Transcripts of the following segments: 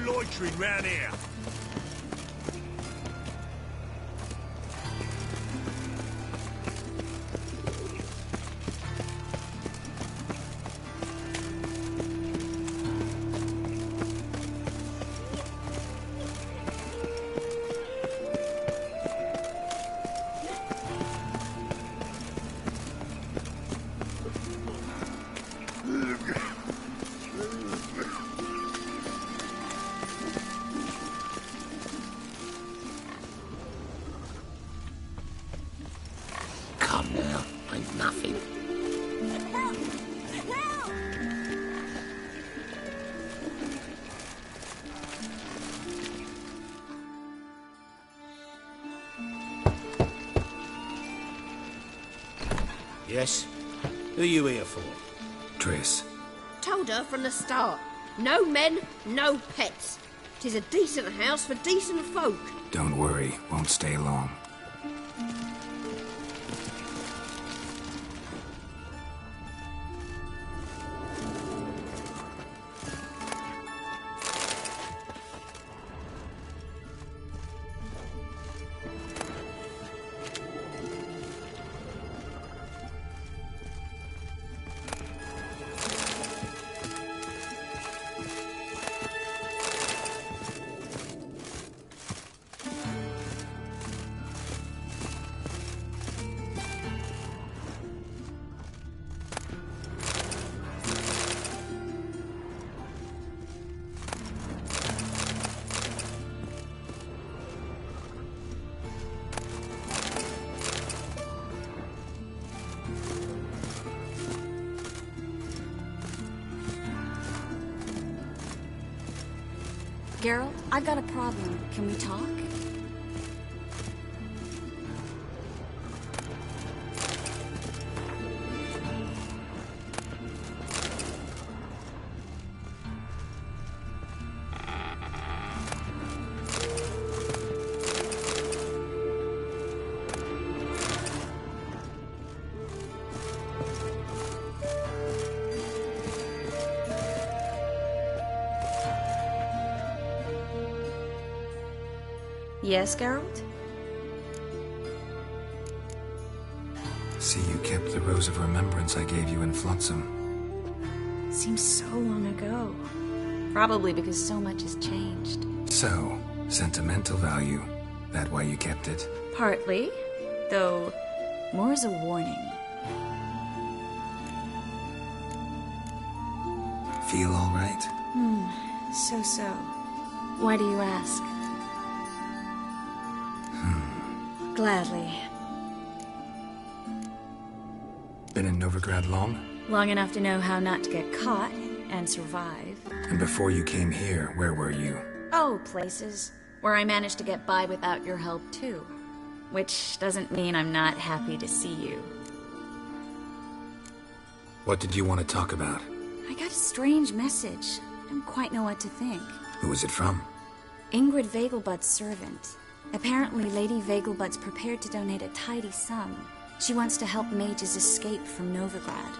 loitering round here. Come now, ain't nothing. Help! Help! Yes? Who are you here for? Triss. Told her from the start. No men, no pets. 'Tis a decent house for decent folk. Don't worry, won't stay long. Geralt, I've got a problem. Can we talk? Yes, Geralt? See, you kept the Rose of Remembrance I gave you in Flotsam. Seems so long ago. Probably because so much has changed. So, sentimental value. That why you kept it? Partly, though more as a warning. Feel all right? So. Why do you ask? Gladly. Been in Novigrad long? Long enough to know how not to get caught and survive. And before you came here, where were you? Oh, places where I managed to get by without your help, too. Which doesn't mean I'm not happy to see you. What did you want to talk about? I got a strange message. I don't quite know what to think. Who was it from? Ingrid Vegelbud's servant. Apparently, Lady Vegelbud's prepared to donate a tidy sum. She wants to help mages escape from Novigrad.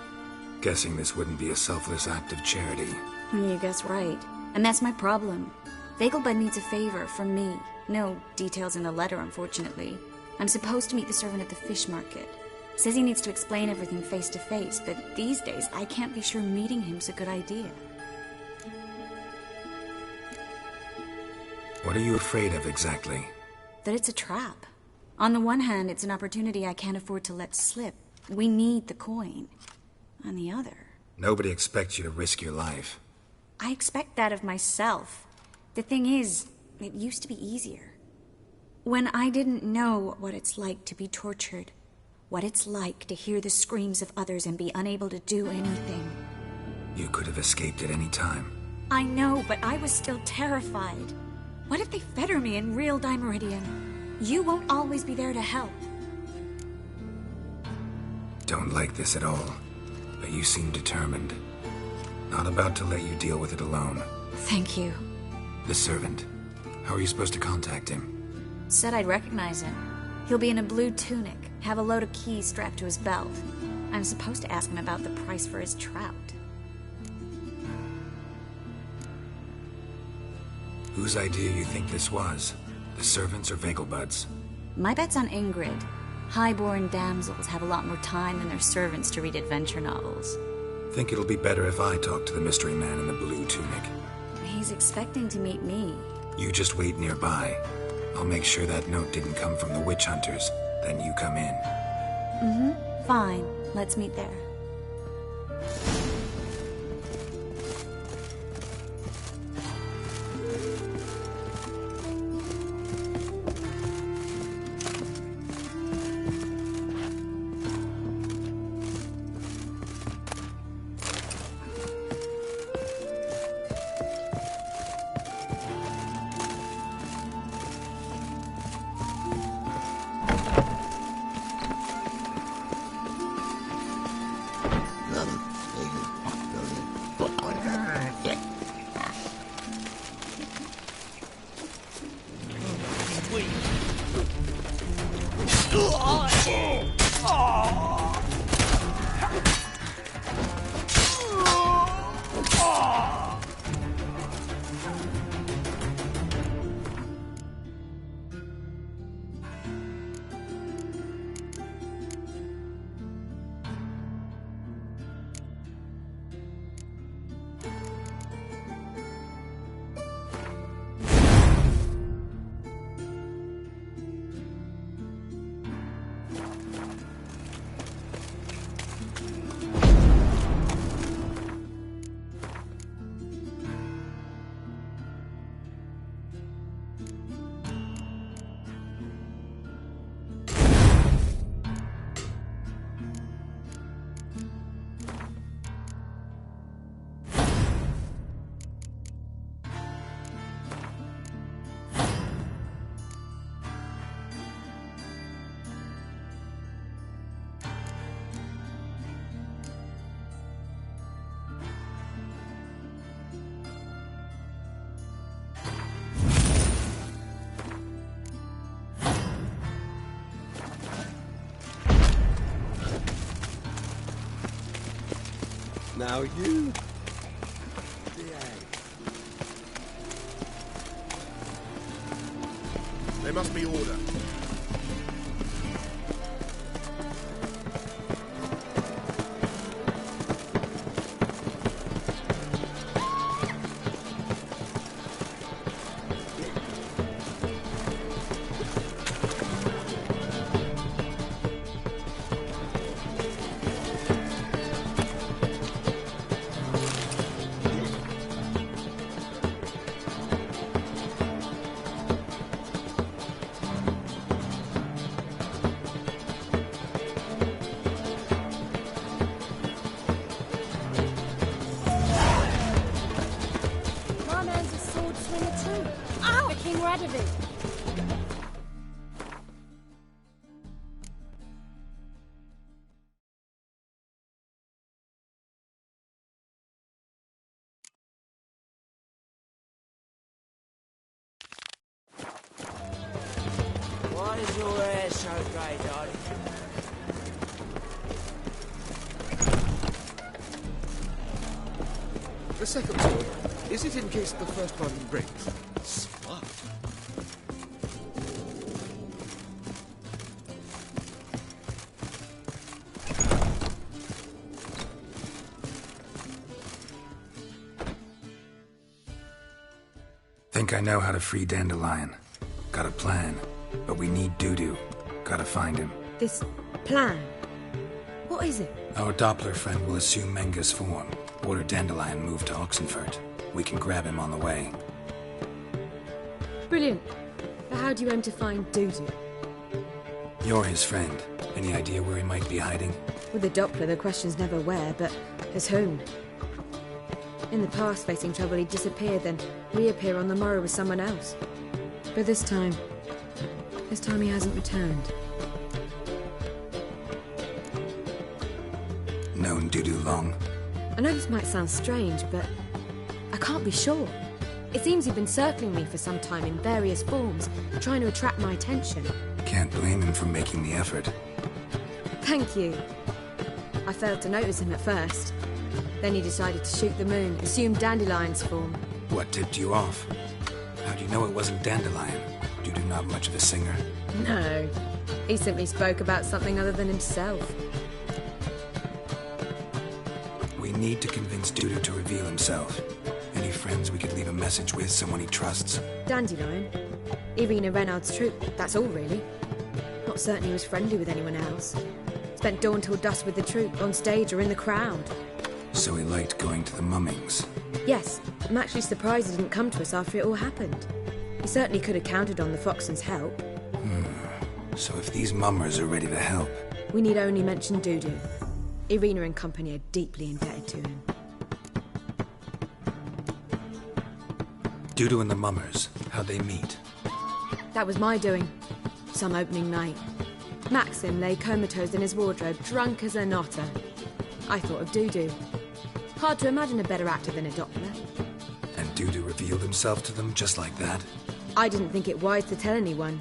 Guessing this wouldn't be a selfless act of charity. You guess right. And that's my problem. Vegelbud needs a favor from me. No details in the letter, unfortunately. I'm supposed to meet the servant at the fish market. Says he needs to explain everything face to face, but these days I can't be sure meeting him's a good idea. What are you afraid of exactly? That it's a trap. On the one hand, it's an opportunity I can't afford to let slip. We need the coin. On the other... Nobody expects you to risk your life. I expect that of myself. The thing is, it used to be easier. When I didn't know what it's like to be tortured, what it's like to hear the screams of others and be unable to do anything. You could have escaped at any time. I know, but I was still terrified. What if they fetter me in real Dimeridian? You won't always be there to help. Don't like this at all, but you seem determined. Not about to let you deal with it alone. Thank you. The servant. How are you supposed to contact him? Said I'd recognize him. He'll be in a blue tunic, have a load of keys strapped to his belt. I'm supposed to ask him about the price for his trout. Whose idea you think this was? The servants or Vegelbud's? My bet's on Ingrid. Highborn damsels have a lot more time than their servants to read adventure novels. Think it'll be better if I talk to the mystery man in the blue tunic. He's expecting to meet me. You just wait nearby. I'll make sure that note didn't come from the witch hunters. Then you come in. Mm-hmm. Fine. Let's meet there. Now you... There must be order. Why is your hair so grey, darling? The second sword, is it in case the first one breaks? Smart. Think I know how to free Dandelion. Got a plan, but we need Dudu. Gotta find him. This plan? What is it? Our Doppler friend will assume Menga's form. Order Dandelion moved to Oxenfurt. We can grab him on the way. Brilliant. But how do you aim to find Dudu? You're his friend. Any idea where he might be hiding? With the Doppler, the question's never where, but as whom? In the past, facing trouble, he'd disappear, then reappear on the morrow with someone else. But this time he hasn't returned. Known Dudu long? I know this might sound strange, but I can't be sure. It seems he'd been circling me for some time in various forms, trying to attract my attention. Can't blame him for making the effort. Thank you. I failed to notice him at first. Then he decided to shoot the moon, assumed Dandelion's form. What tipped you off? How'd You know it wasn't Dandelion. Dudu not much of a singer. No. He simply spoke about something other than himself. We need to convince Dudu to reveal himself. Any friends we could leave a message with, someone he trusts. Dandelion. Irina Renard's troupe, that's all really. Not certain he was friendly with anyone else. Spent dawn till dusk with the troupe, on stage or in the crowd. So he liked going to the mummings. Yes, I'm actually surprised he didn't come to us after it all happened. He certainly could have counted on the Foxton's help. So if these mummers are ready to help... We need only mention Dudu. Irina and company are deeply indebted to him. Dudu and the mummers, how'd they meet? That was my doing. Some opening night. Maxim lay comatose in his wardrobe, drunk as an otter. I thought of Dudu. Hard to imagine a better actor than a Doppler. And Dudu revealed himself to them just like that? I didn't think it wise to tell anyone.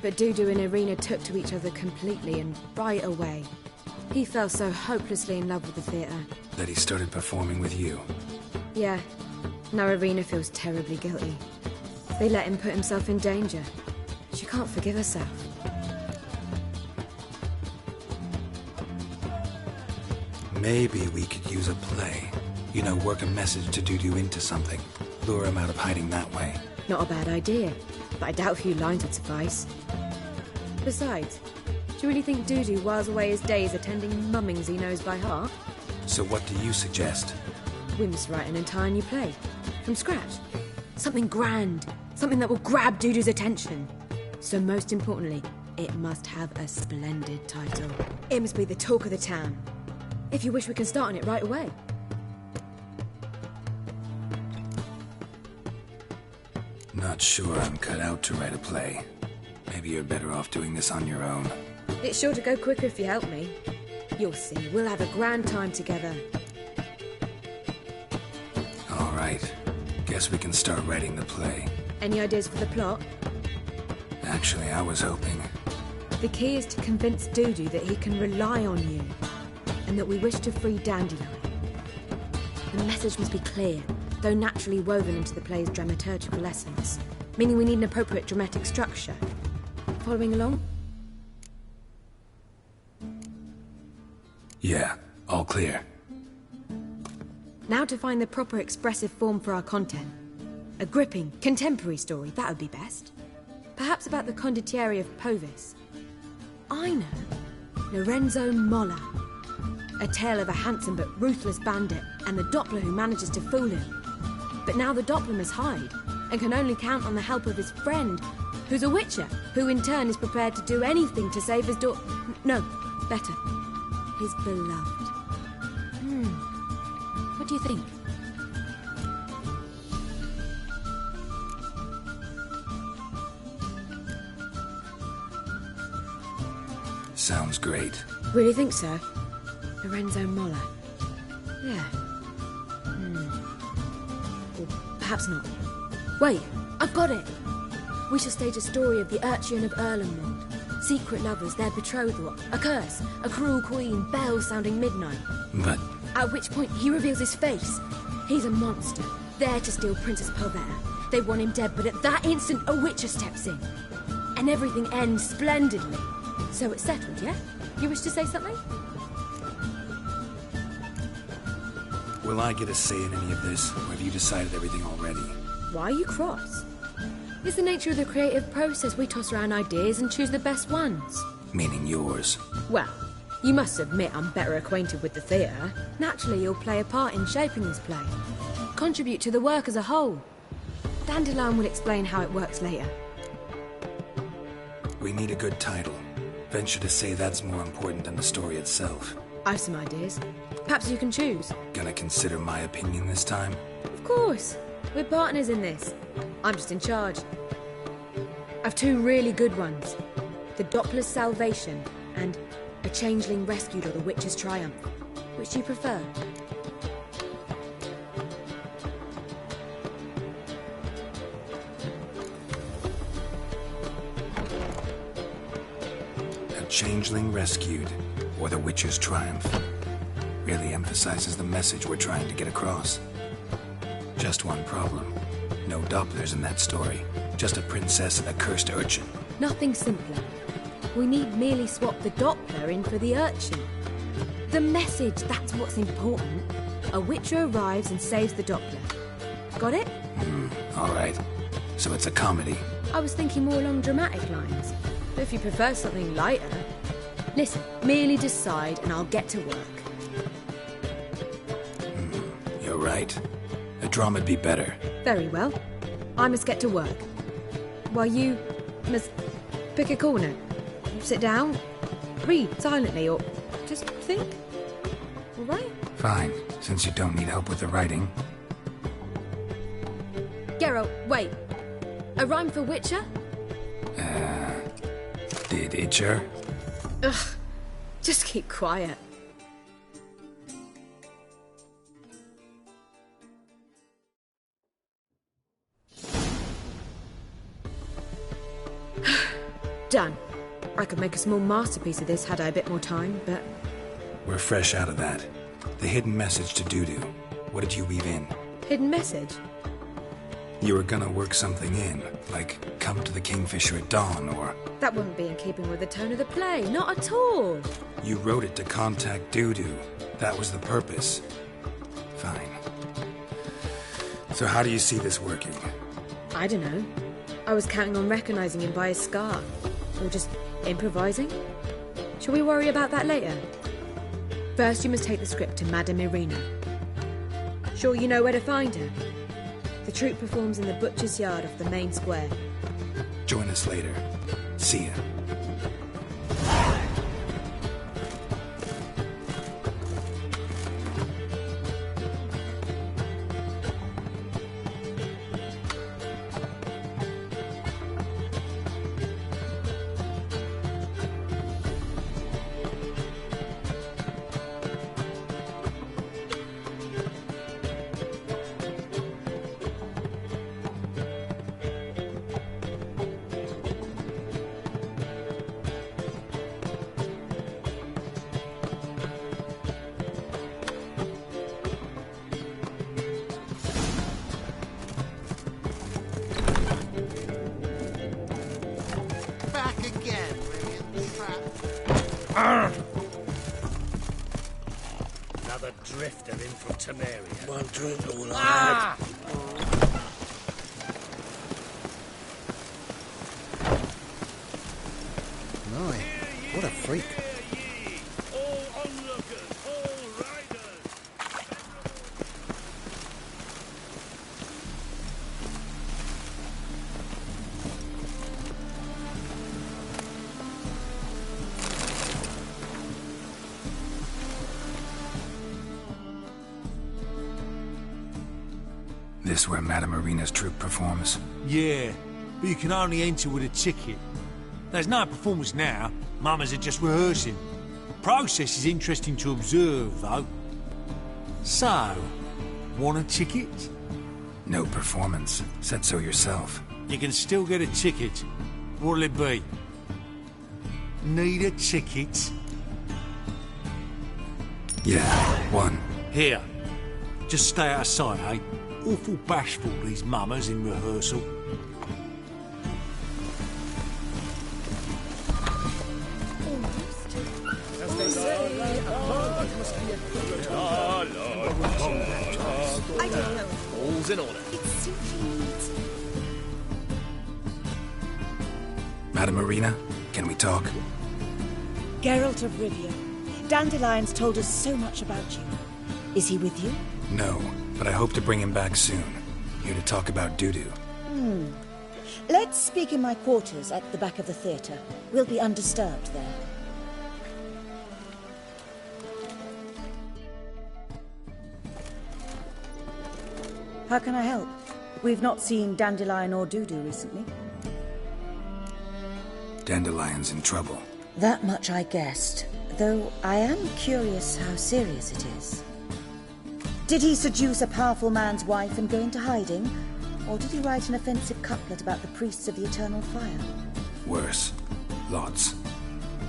But Dudu and Irina took to each other completely and right away. He fell so hopelessly in love with the theatre. That he started performing with you? Yeah. Now Irina feels terribly guilty. They let him put himself in danger. She can't forgive herself. Maybe we could use a play. You know, work a message to Dudu into something. Lure him out of hiding that way. Not a bad idea, but I doubt a few lines would suffice. Besides, do you really think Dudu whiles away his days attending mummings he knows by heart? So what do you suggest? We must write an entire new play. From scratch. Something grand. Something that will grab Dudu's attention. So most importantly, it must have a splendid title. It must be the talk of the town. If you wish, we can start on it right away. Not sure I'm cut out to write a play. Maybe you're better off doing this on your own. It's sure to go quicker if you help me. You'll see, we'll have a grand time together. All right. Guess we can start writing the play. Any ideas for the plot? Actually, I was hoping... The key is to convince Dudu that he can rely on you, and that we wish to free Dandelion. The message must be clear, though naturally woven into the play's dramaturgical essence, meaning we need an appropriate dramatic structure. Following along? Yeah, all clear. Now to find the proper expressive form for our content. A gripping, contemporary story, that would be best. Perhaps about the condottieri of Povis. I know. Lorenzo Molla. A tale of a handsome but ruthless bandit and the Doppler who manages to fool him. But now the Doppler must hide and can only count on the help of his friend, who's a witcher, who in turn is prepared to do anything to save his no, better, his beloved. What do you think? Sounds great. Really think so? Lorenzo Molla. Yeah. Or perhaps not. Wait, I've got it! We shall stage a story of the Urcheon of Erlenwald. Secret lovers, their betrothal, a curse, a cruel queen, bells sounding midnight. But... At which point he reveals his face. He's a monster, there to steal Princess Palvera. They want him dead, but at that instant a witcher steps in. And everything ends splendidly. So it's settled, yeah? You wish to say something? Will I get a say in any of this, or have you decided everything already? Why are you cross? It's the nature of the creative process. We toss around ideas and choose the best ones. Meaning yours. Well, you must admit I'm better acquainted with the theatre. Naturally, you'll play a part in shaping this play. Contribute to the work as a whole. Dandelion will explain how it works later. We need a good title. Venture to say that's more important than the story itself. I've some ideas. Perhaps you can choose. Gonna consider my opinion this time? Of course. We're partners in this. I'm just in charge. I've two really good ones. The Doppler's Salvation and A Changeling Rescued or the Witch's Triumph. Which do you prefer? A Changeling Rescued or the Witch's Triumph. Really emphasizes the message we're trying to get across. Just one problem. No Dopplers in that story. Just a princess and a cursed urchin. Nothing simpler. We need merely swap the Doppler in for the urchin. The message, that's what's important. A Witcher arrives and saves the Doppler. Got it? Alright. So it's a comedy. I was thinking more along dramatic lines. But if you prefer something lighter... Listen, merely decide and I'll get to work. You're right. A drama'd be better. Very well. I must get to work. While you must pick a corner. Sit down, read silently, or just think. All right? Fine, since you don't need help with the writing. Geralt, wait. A rhyme for Witcher? Did Itcher? Ugh, just keep quiet. Done. I could make a small masterpiece of this had I a bit more time, but... We're fresh out of that. The hidden message to Dudu. What did you weave in? Hidden message? You were gonna work something in, like come to the Kingfisher at dawn, or... That wouldn't be in keeping with the tone of the play, not at all. You wrote it to contact Dudu. That was the purpose. Fine. So how do you see this working? I don't know. I was counting on recognizing him by his scar. Or just improvising? Shall we worry about that later? First, you must take the script to Madame Irina. Sure you know where to find her? The troupe performs in the butcher's yard off the main square. Join us later. See ya. Another drifter in from Temeria. One drink all I Ah! My, what a freak. All onlookers, all riders. This where Madame Irina's troupe performs? Yeah, but you can only enter with a ticket. There's no performance now. Mamas are just rehearsing. Process is interesting to observe, though. So, want a ticket? No performance. Said so yourself. You can still get a ticket. What'll it be? Need a ticket? Yeah, one. Here. Just stay out of sight, eh? Awful bashful, these mamas in rehearsal. I don't know. All's in order. It simply needs... Madame Irina, can we talk? Geralt of Rivia. Dandelion's told us so much about you. Is he with you? No, but I hope to bring him back soon. Here to talk about Dudu. Let's speak in my quarters at the back of the theatre. We'll be undisturbed there. How can I help? We've not seen Dandelion or Dudu recently. Dandelion's in trouble. That much I guessed, though I am curious how serious it is. Did he seduce a powerful man's wife and go into hiding? Or did he write an offensive couplet about the priests of the eternal fire? Worse. Lots.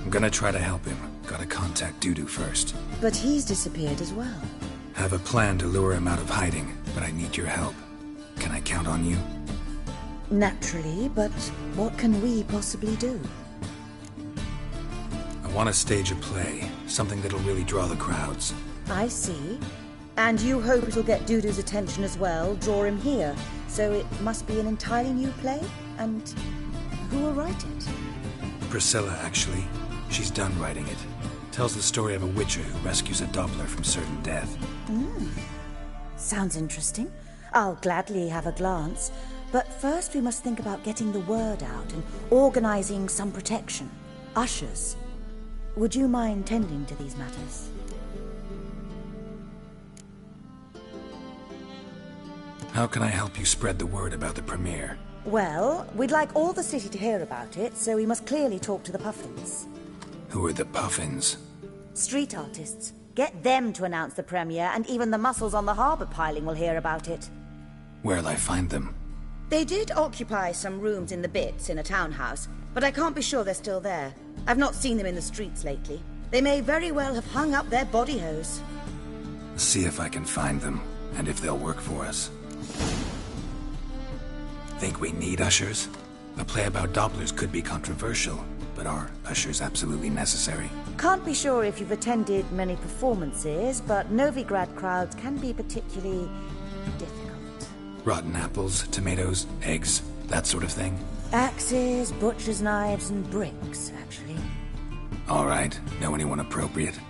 I'm gonna try to help him. Gotta contact Dudu first. But he's disappeared as well. Have a plan to lure him out of hiding, but I need your help. Can I count on you? Naturally, but what can we possibly do? I want to stage a play, something that'll really draw the crowds. I see. And you hope it'll get Dudu's attention as well, draw him here. So it must be an entirely new play? And who will write it? Priscilla, actually. She's done writing it. Tells the story of a witcher who rescues a Doppler from certain death. Sounds interesting. I'll gladly have a glance. But first we must think about getting the word out and organizing some protection. Ushers. Would you mind tending to these matters? How can I help you spread the word about the premiere? Well, we'd like all the city to hear about it, so we must clearly talk to the Puffins. Who are the Puffins? Street artists. Get them to announce the premiere, and even the muscles on the harbour piling will hear about it. Where'll I find them? They did occupy some rooms in the Bits in a townhouse, but I can't be sure they're still there. I've not seen them in the streets lately. They may very well have hung up their body hose. See if I can find them, and if they'll work for us. Think we need ushers? A play about Dopplers could be controversial, but are ushers absolutely necessary? Can't be sure if you've attended many performances, but Novigrad crowds can be particularly difficult. Rotten apples, tomatoes, eggs, that sort of thing? Axes, butcher's knives, and bricks, actually. All right. Know anyone appropriate?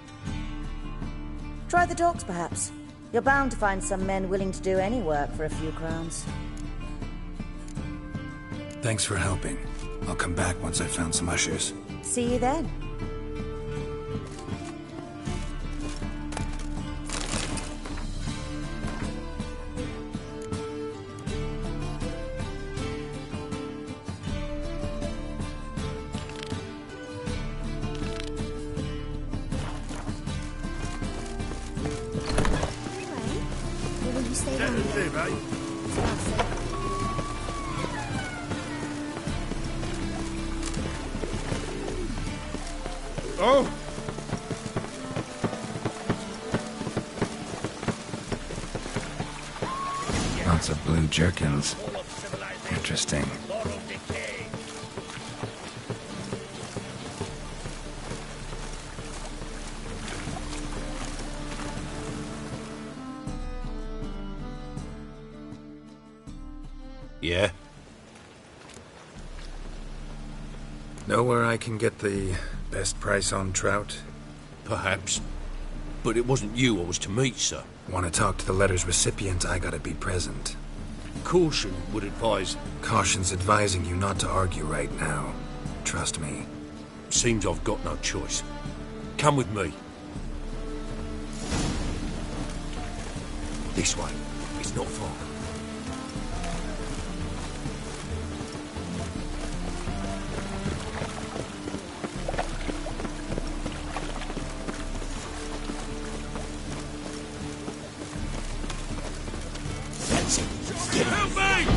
Try the docks, perhaps. You're bound to find some men willing to do any work for a few crowns. Thanks for helping. I'll come back once I've found some ushers. See you then. Oh! Lots of blue jerkins. Interesting. Yeah? Know where I can get the best price on trout? Perhaps. But it wasn't you I was to meet, sir. Want to talk to the letter's recipient, I gotta be present. Caution would advise... Caution's advising you not to argue right now. Trust me. Seems I've got no choice. Come with me. This way. It's not far. Help me!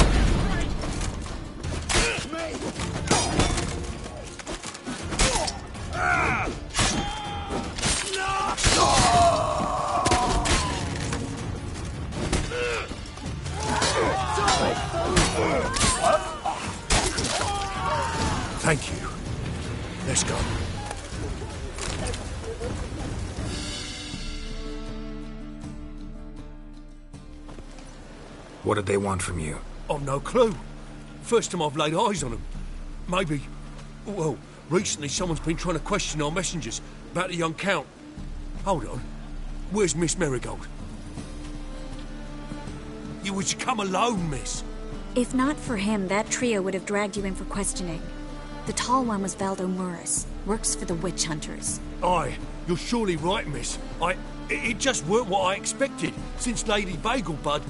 Thank you. Let's go. What did they want from you? I've no clue. First time I've laid eyes on them. Maybe... Well, recently someone's been trying to question our messengers about the young Count. Hold on. Where's Miss Marigold? You was to come alone, miss. If not for him, that trio would have dragged you in for questioning. The tall one was Valdo Murris. Works for the witch hunters. Aye, you're surely right, miss. It just weren't what I expected, since Lady Bagelbud...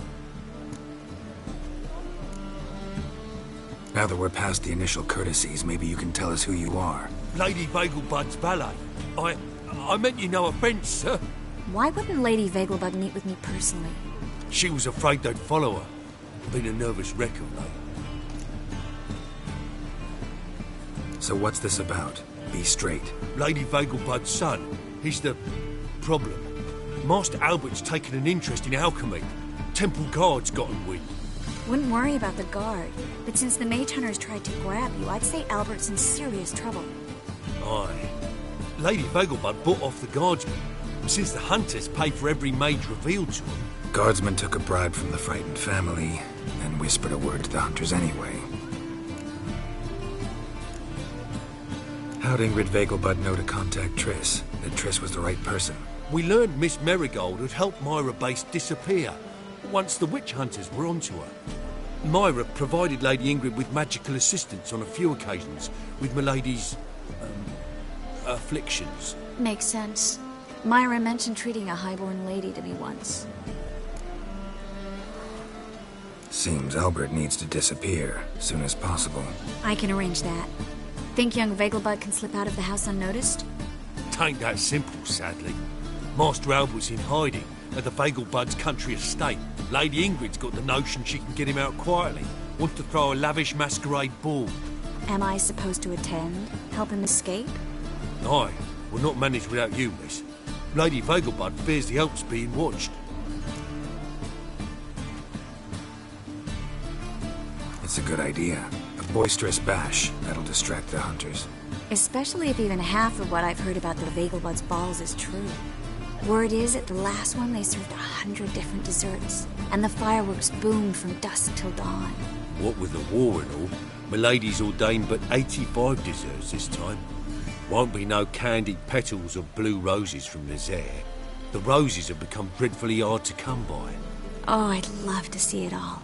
Now that we're past the initial courtesies, maybe you can tell us who you are. Lady Bagelbud's valet. I meant you no offence, sir. Why wouldn't Lady Vegelbud meet with me personally? She was afraid they'd follow her. Been a nervous wreck of late. So what's this about? Be straight. Lady Vegelbud's son. He's the... problem. Master Albert's taken an interest in alchemy. Temple Guard's gotten wind. Wouldn't worry about the guard, but since the mage hunters tried to grab you, I'd say Albert's in serious trouble. Aye. Lady Vegelbud bought off the guardsmen, since the hunters pay for every mage revealed to them. Guardsmen took a bribe from the frightened family and whispered a word to the hunters anyway. How'd Ingrid Vegelbud know to contact Triss? That Triss was the right person? We learned Miss Marigold had helped Myra Base disappear once the witch hunters were onto her. Myra provided Lady Ingrid with magical assistance on a few occasions with Milady's afflictions. Makes sense. Myra mentioned treating a highborn lady to me once. Seems Albert needs to disappear as soon as possible. I can arrange that. Think young Vegelbud can slip out of the house unnoticed? Tain't that simple, sadly. Master Albert's in hiding at the Vegelbud's country estate. Lady Ingrid's got the notion she can get him out quietly. Wants to throw a lavish masquerade ball. Am I supposed to attend? Help him escape? Aye, we'll not manage without you, miss. Lady Vegelbud fears the Alps being watched. It's a good idea. A boisterous bash. That'll distract the hunters. Especially if even half of what I've heard about the Vegelbud's balls is true. Word is, at the last one they served 100 different desserts, and the fireworks boomed from dusk till dawn. What with the war and all, Milady's ordained but 85 desserts this time. Won't be no candied petals or blue roses from Nazaire. The roses have become dreadfully hard to come by. Oh, I'd love to see it all.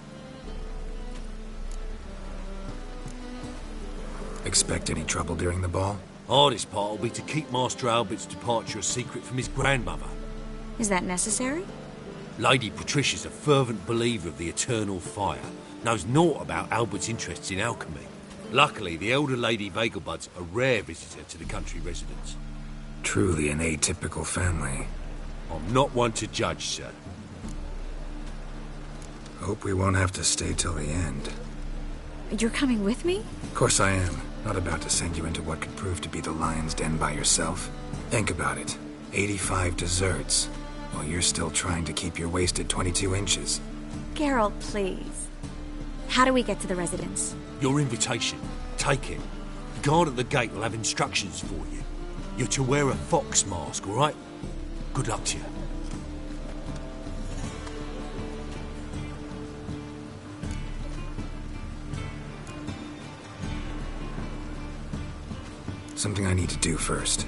Expect any trouble during the ball? Hardest part will be to keep Master Albert's departure a secret from his grandmother. Is that necessary? Lady Patricia's a fervent believer of the eternal fire. Knows naught about Albert's interests in alchemy. Luckily, the elder Lady Vegelbud's a rare visitor to the country residence. Truly an atypical family. I'm not one to judge, sir. Hope we won't have to stay till the end. You're coming with me? Of course I am. Not about to send you into what could prove to be the lion's den by yourself. Think about it. 85 desserts, while you're still trying to keep your waist at 22 inches. Geralt, please. How do we get to the residence? Your invitation. Take it. The guard at the gate will have instructions for you. You're to wear a fox mask, all right? Good luck to you. Something I need to do first.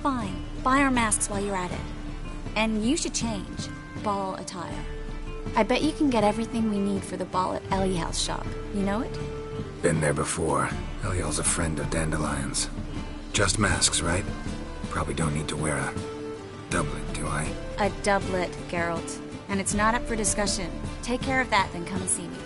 Fine. Buy our masks while you're at it. And you should change. Ball attire. I bet you can get everything we need for the ball at Eliel's shop. You know it? Been there before. Eliel's a friend of Dandelion's. Just masks, right? Probably don't need to wear a doublet, do I? A doublet, Geralt. And it's not up for discussion. Take care of that, then come and see me.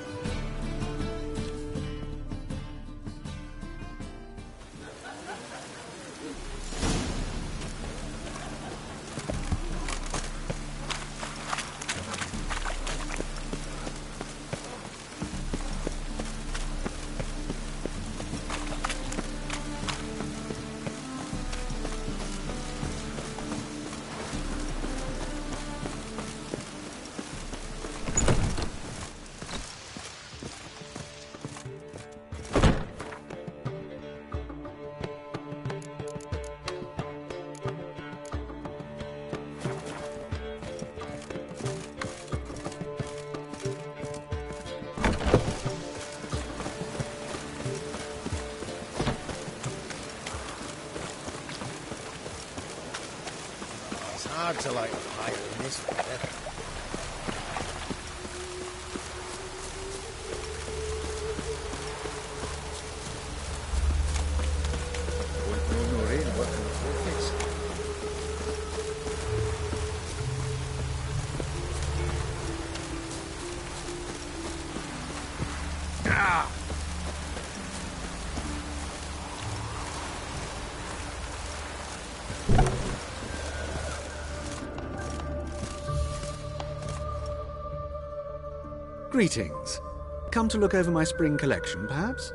Hard to light a fire in this weather. Greetings. Come to look over my spring collection, perhaps?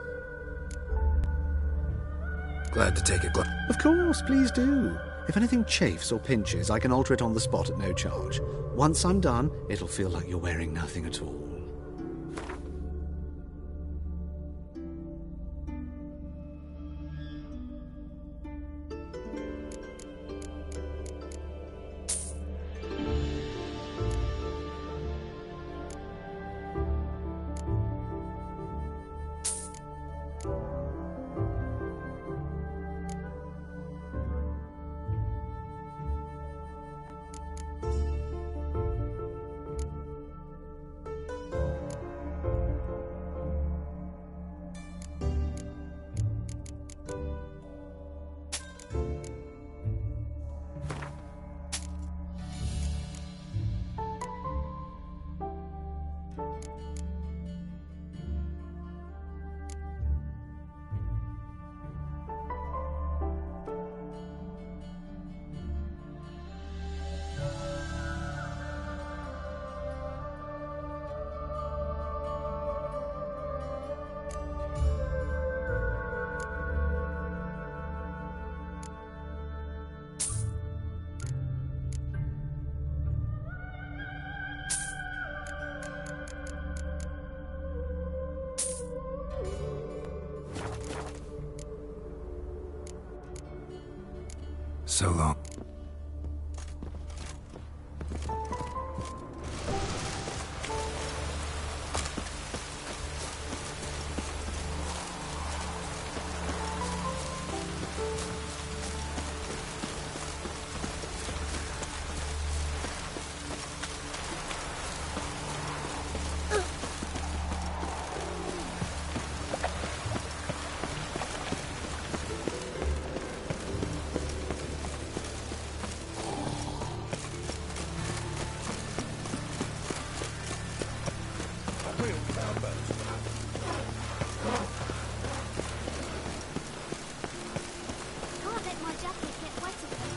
Glad to take a glance. Of course, please do. If anything chafes or pinches, I can alter it on the spot at no charge. Once I'm done, it'll feel like you're wearing nothing at all. So long. Can't let my jacket get wet again.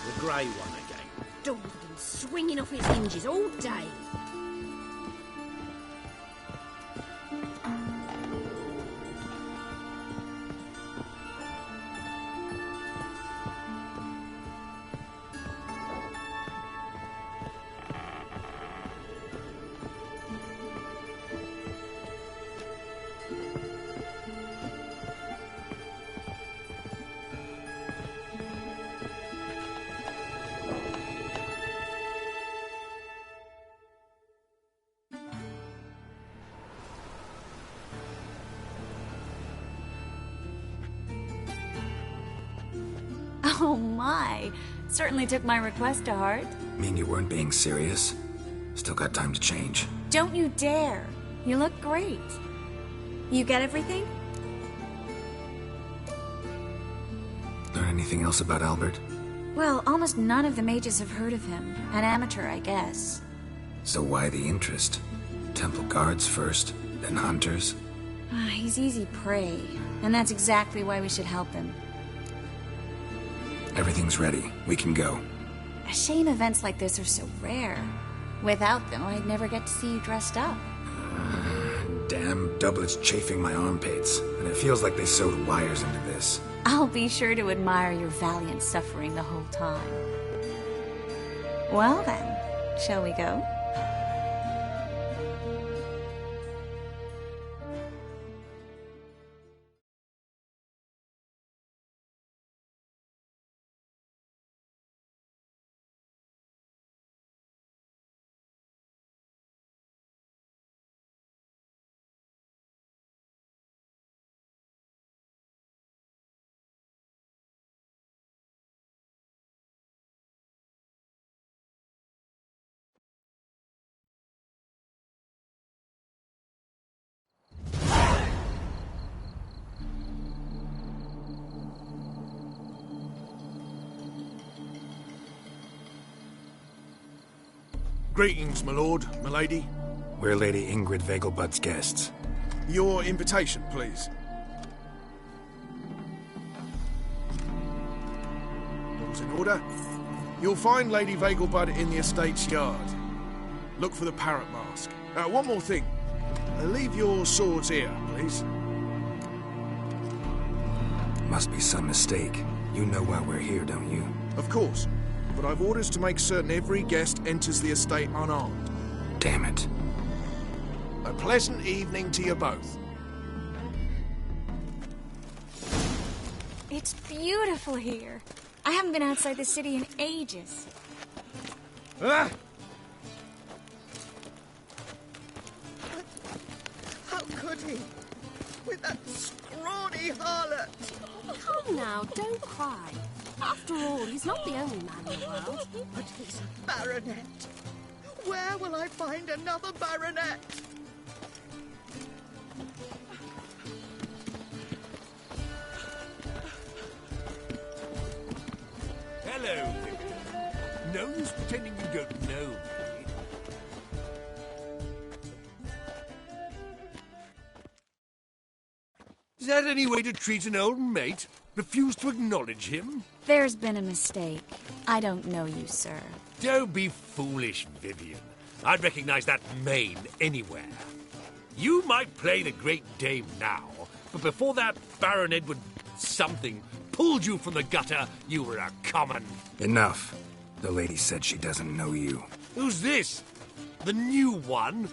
The grey one again. Daw's been swinging off its hinges all day. Oh my! Certainly took my request to heart. Mean you weren't being serious? Still got time to change. Don't you dare! You look great. You get everything? Learn anything else about Albert? Well, almost none of the mages have heard of him. An amateur, I guess. So why the interest? Temple guards first, then hunters? He's easy prey, and that's exactly why we should help him. Everything's ready. We can go. A shame events like this are so rare. Without them, I'd never get to see you dressed up. Damn doublet's chafing my armpits, and it feels like they sewed wires into this. I'll be sure to admire your valiant suffering the whole time. Well then, shall we go? Greetings, my lord, my lady. We're Lady Ingrid Vegelbud's guests. Your invitation, please. All's in order. You'll find Lady Vegelbud in the estate's yard. Look for the parrot mask. One more thing. Leave your swords here, please. Must be some mistake. You know why we're here, don't you? Of course. But I've orders to make certain every guest enters the estate unarmed. Damn it. A pleasant evening to you both. It's beautiful here. I haven't been outside the city in ages. Ah! How could he? With that scrawny harlot! Come now, don't cry. After all, he's not the only man in the world. But he's a baronet. Where will I find another baronet? Hello. No use pretending you don't know me. Is that any way to treat an old mate? Refuse to acknowledge him? There's been a mistake. I don't know you, sir. Don't be foolish, Vivian. I'd recognize that mane anywhere. You might play the Great Dame now, but before that Baron Edward something pulled you from the gutter, you were a common. Enough. The lady said she doesn't know you. Who's this? The new one?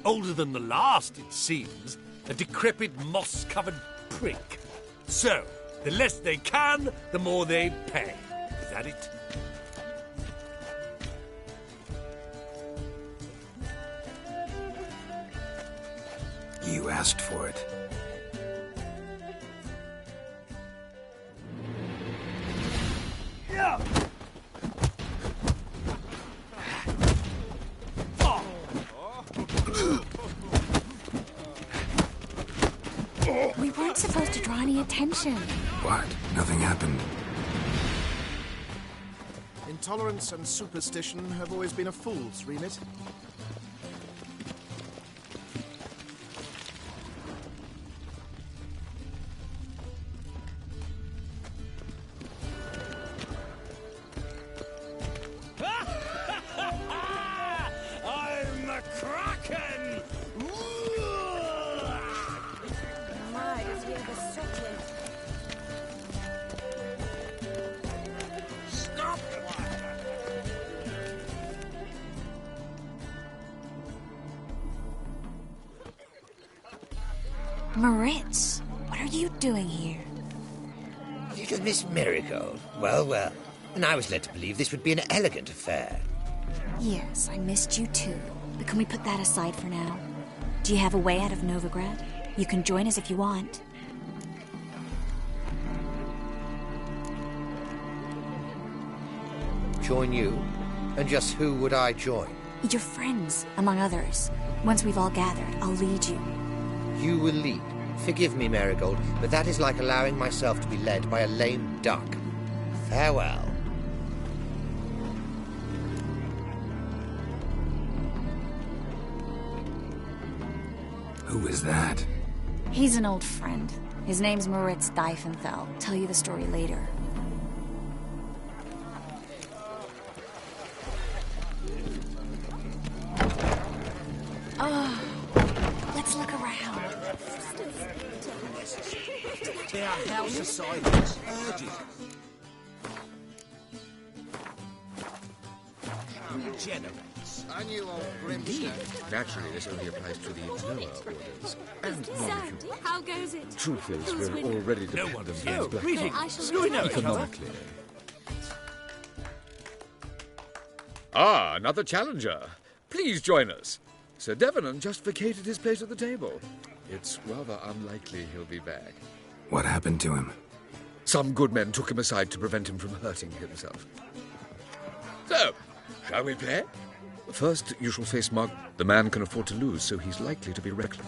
Older than the last, it seems. A decrepit, moss-covered prick. So, the less they can, the more they pay. Is that it? You asked for it. Yeah. We weren't supposed to draw any attention. What? Nothing happened. Intolerance and superstition have always been a fool's remit. I'm a Kraken! My, is he oversetting? Stop! Moritz, what are you doing here? Little Miss Marigold. Well, well. And I was led to believe this would be an elegant affair. Yes, I missed you too. But can we put that aside for now? Do you have a way out of Novigrad? You can join us if you want. Join you? And just who would I join? Your friends, among others. Once we've all gathered, I'll lead you. You will lead. Forgive me, Marigold, but that is like allowing myself to be led by a lame duck. Farewell. Who is that? He's an old friend. His name's Moritz Diefenthal. Tell you the story later. Oh, let's look around. They are House of Silence. Urgent. Regenerates. I knew old Grimstone. Naturally, this only applies to the lower orders. And Sandy, how goes it? Truth is, Who's we're winning? already No one dependent cares. on black Greetings. I shall Do we know return. each other? economically. Ah, another challenger. Please join us. Sir Devenant just vacated his place at the table. It's rather unlikely he'll be back. What happened to him? Some good men took him aside to prevent him from hurting himself. So, shall we play? First, you shall face Mark. The man can afford to lose, so he's likely to be reckless.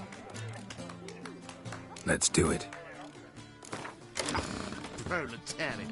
Let's do it. Proletariat.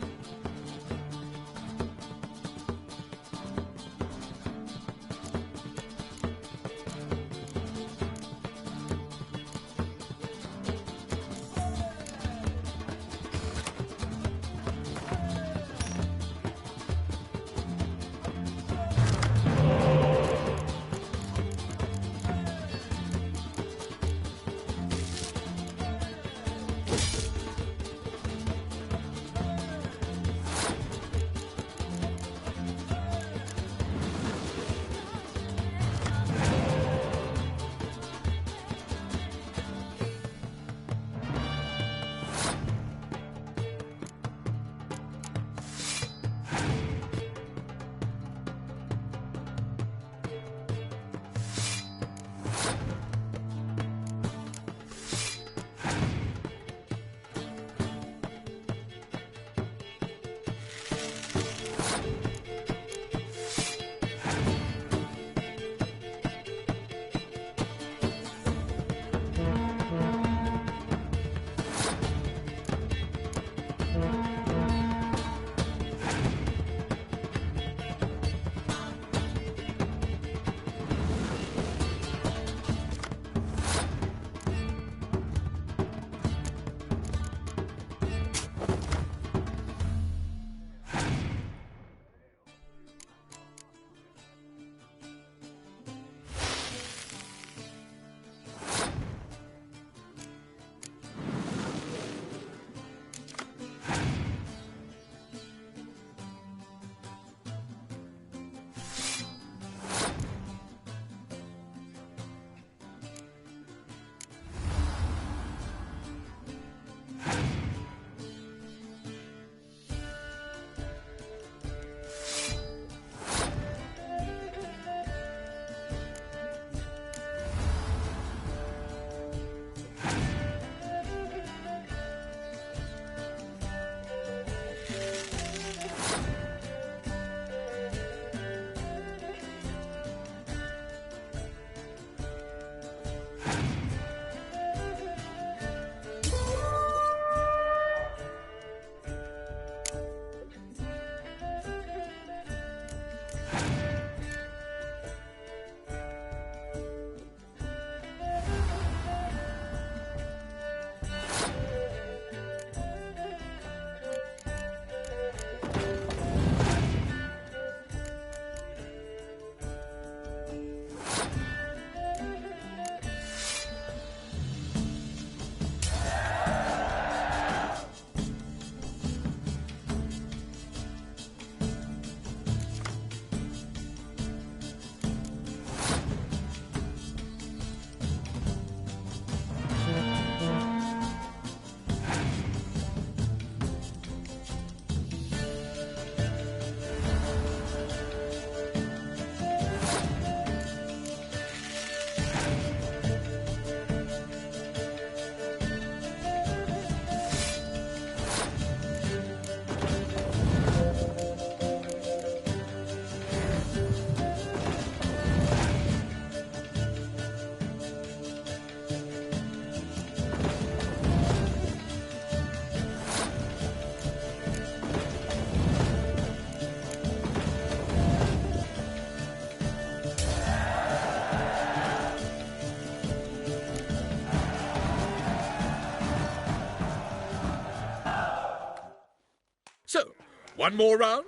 one more round?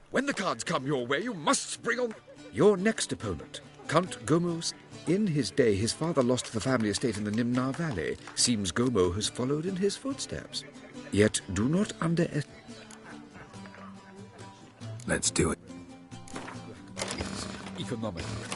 When the cards come your way, you must bring on your next opponent, Count Gomo. In his day, his father lost the family estate in the Nimnar Valley. Seems Gomo has followed in his footsteps. Yet do not underestimate... Let's do it. Economically.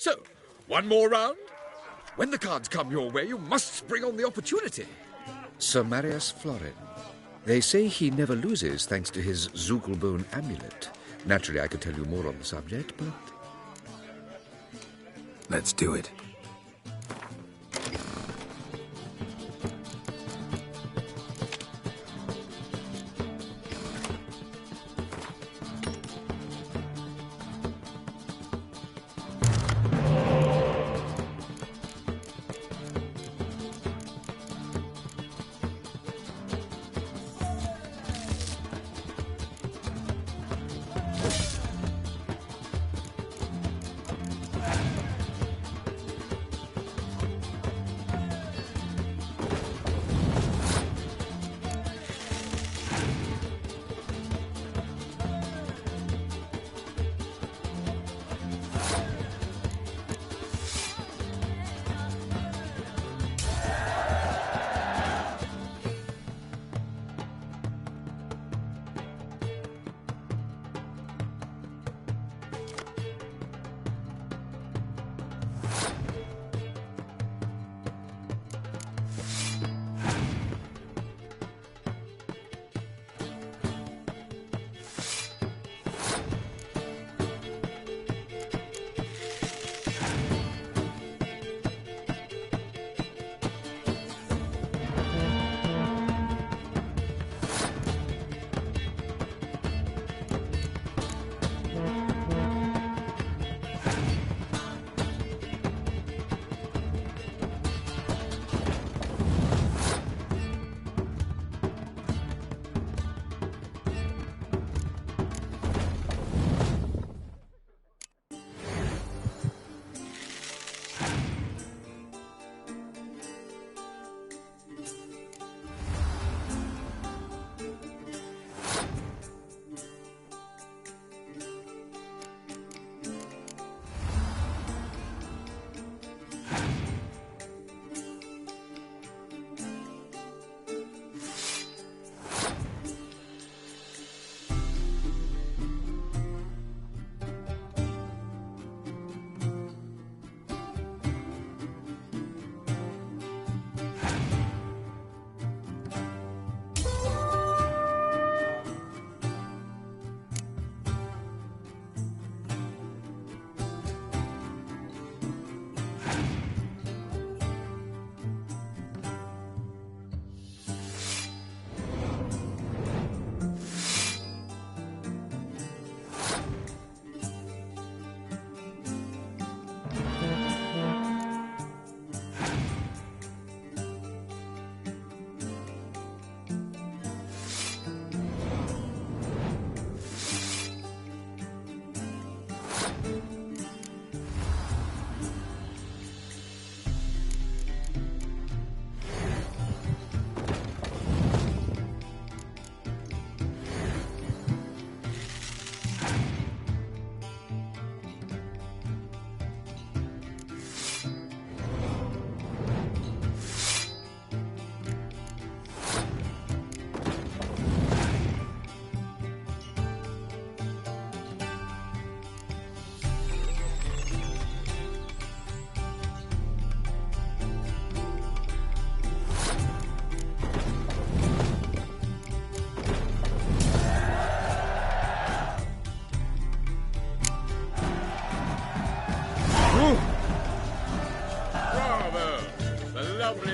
So, one more round? When the cards come your way, you must bring on the opportunity. Sir Marius Florin. They say he never loses thanks to his Zugelbone amulet. Naturally, I could tell you more on the subject, but... Let's do it.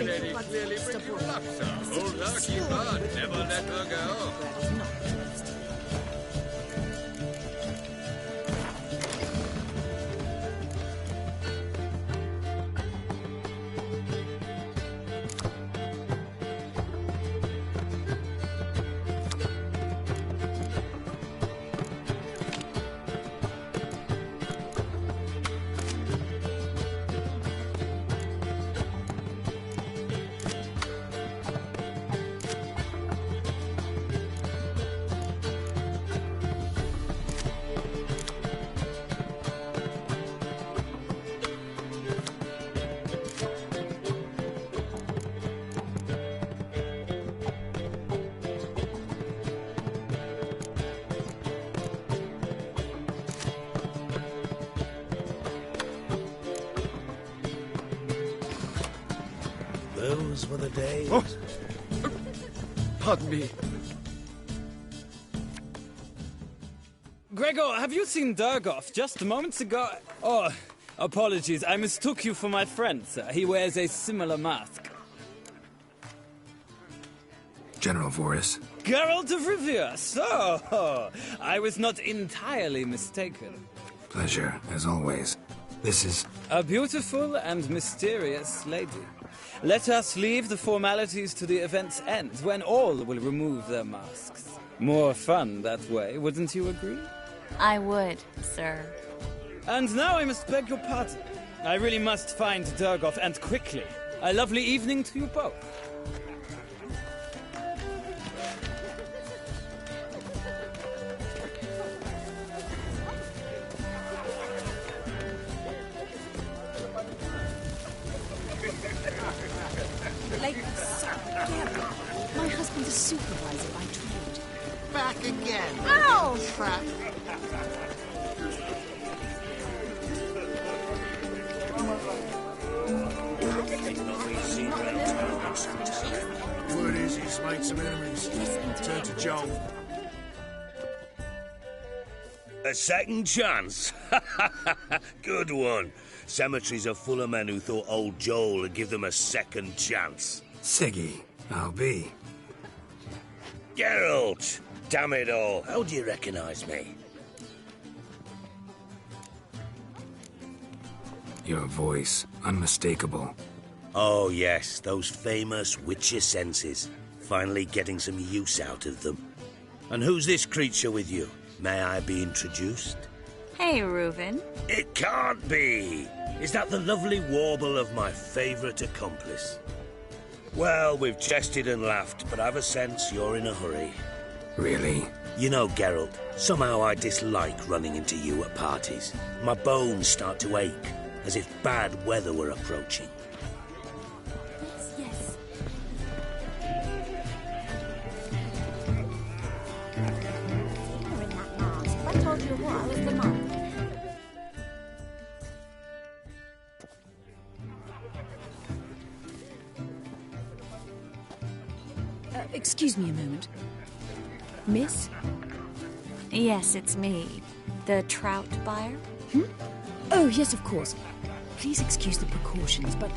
My lady clearly brings you luck, sir. Hold her, keep her, never let her go. Those were the days. Oh. Pardon me. Gregor, have you seen Durgoff just moments ago? Oh, apologies. I mistook you for my friend, sir. He wears a similar mask. General Voris. Geralt of Rivia. So, I was not entirely mistaken. Pleasure, as always. This is... a beautiful and mysterious lady. Let us leave the formalities to the event's end, when all will remove their masks. More fun that way, wouldn't you agree? I would, sir. And now I must beg your pardon. I really must find Durgoff, and quickly. A lovely evening to you both. My husband's a supervisor by trade. Back again. Ow! Trap. Word is he's made some enemies. Turn to Joel. A second chance? Good one. Cemeteries are full of men who thought old Joel would give them a second chance. Siggy, I'll be. Geralt! Damn it all. How do you recognize me? Your voice, unmistakable. Oh, yes, those famous witcher senses. Finally getting some use out of them. And who's this creature with you? May I be introduced? Hey, Reuven. It can't be! Is that the lovely warble of my favourite accomplice? Well, we've jested and laughed, but I've a sense you're in a hurry. Really? You know, Geralt, somehow I dislike running into you at parties. My bones start to ache, as if bad weather were approaching. Yes. You're in that mask. If I told you what, I was the monk. Excuse me a moment. Miss? Yes, it's me. The trout buyer? Oh, yes, of course. Please excuse the precautions, but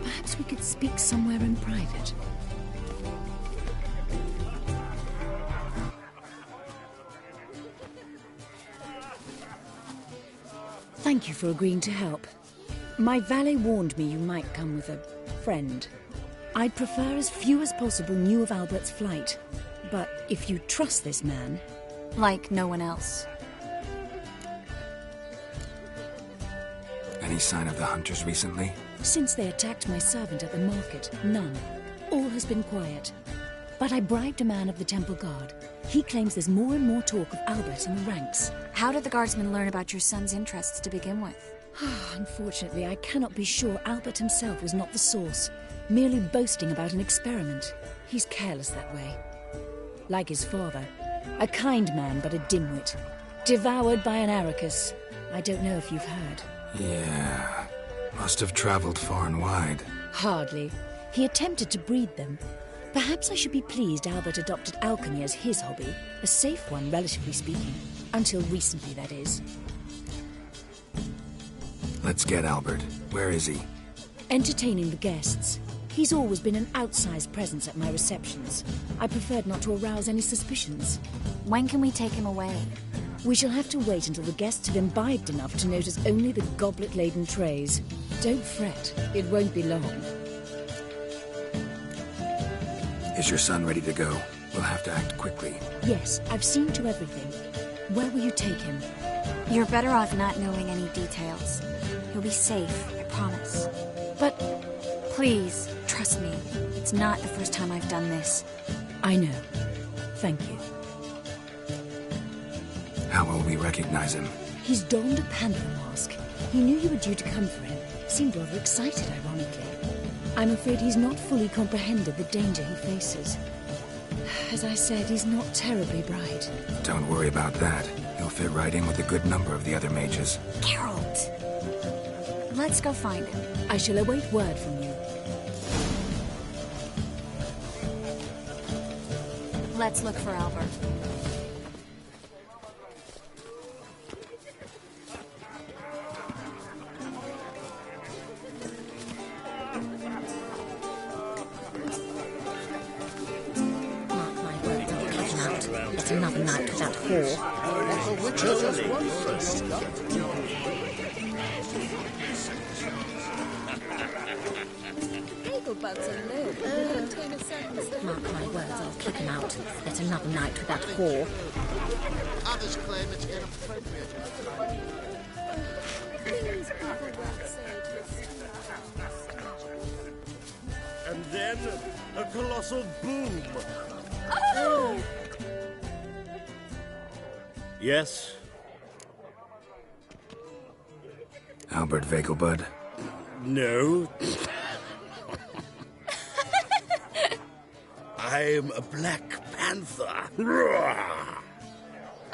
perhaps we could speak somewhere in private. Thank you for agreeing to help. My valet warned me you might come with a friend. I'd prefer as few as possible knew of Albert's flight. But if you trust this man... Like no one else. Any sign of the hunters recently? Since they attacked my servant at the market, none. All has been quiet. But I bribed a man of the Temple Guard. He claims there's more and more talk of Albert in the ranks. How did the guardsmen learn about your son's interests to begin with? Unfortunately, I cannot be sure Albert himself was not the source, merely boasting about an experiment. He's careless that way. Like his father. A kind man, but a dimwit. Devoured by an Arrakis. I don't know if you've heard. Yeah. Must have traveled far and wide. Hardly. He attempted to breed them. Perhaps I should be pleased Albert adopted alchemy as his hobby. A safe one, relatively speaking. Until recently, that is. Let's get Albert. Where is he? Entertaining the guests. He's always been an outsized presence at my receptions. I preferred not to arouse any suspicions. When can we take him away? We shall have to wait until the guests have imbibed enough to notice only the goblet-laden trays. Don't fret, it won't be long. Is your son ready to go? We'll have to act quickly. Yes, I've seen to everything. Where will you take him? You're better off not knowing any details. He'll be safe, I promise. But... Please, trust me. It's not the first time I've done this. I know. Thank you. How will we recognize him? He's donned a panther mask. He knew you were due to come for him. Seemed rather excited, ironically. I'm afraid he's not fully comprehended the danger he faces. As I said, he's not terribly bright. Don't worry about that. He'll fit right in with a good number of the other mages. Geralt! Let's go find him. I shall await word from you. Let's look for Albert. It's another night with that whore. Bugs alone. Mark my words, I'll kick him out. It's another night with that whore. Others claim it's inappropriate. And then a colossal boom. Oh! Yes? Albert Vegelbud? No. I'm a Black Panther.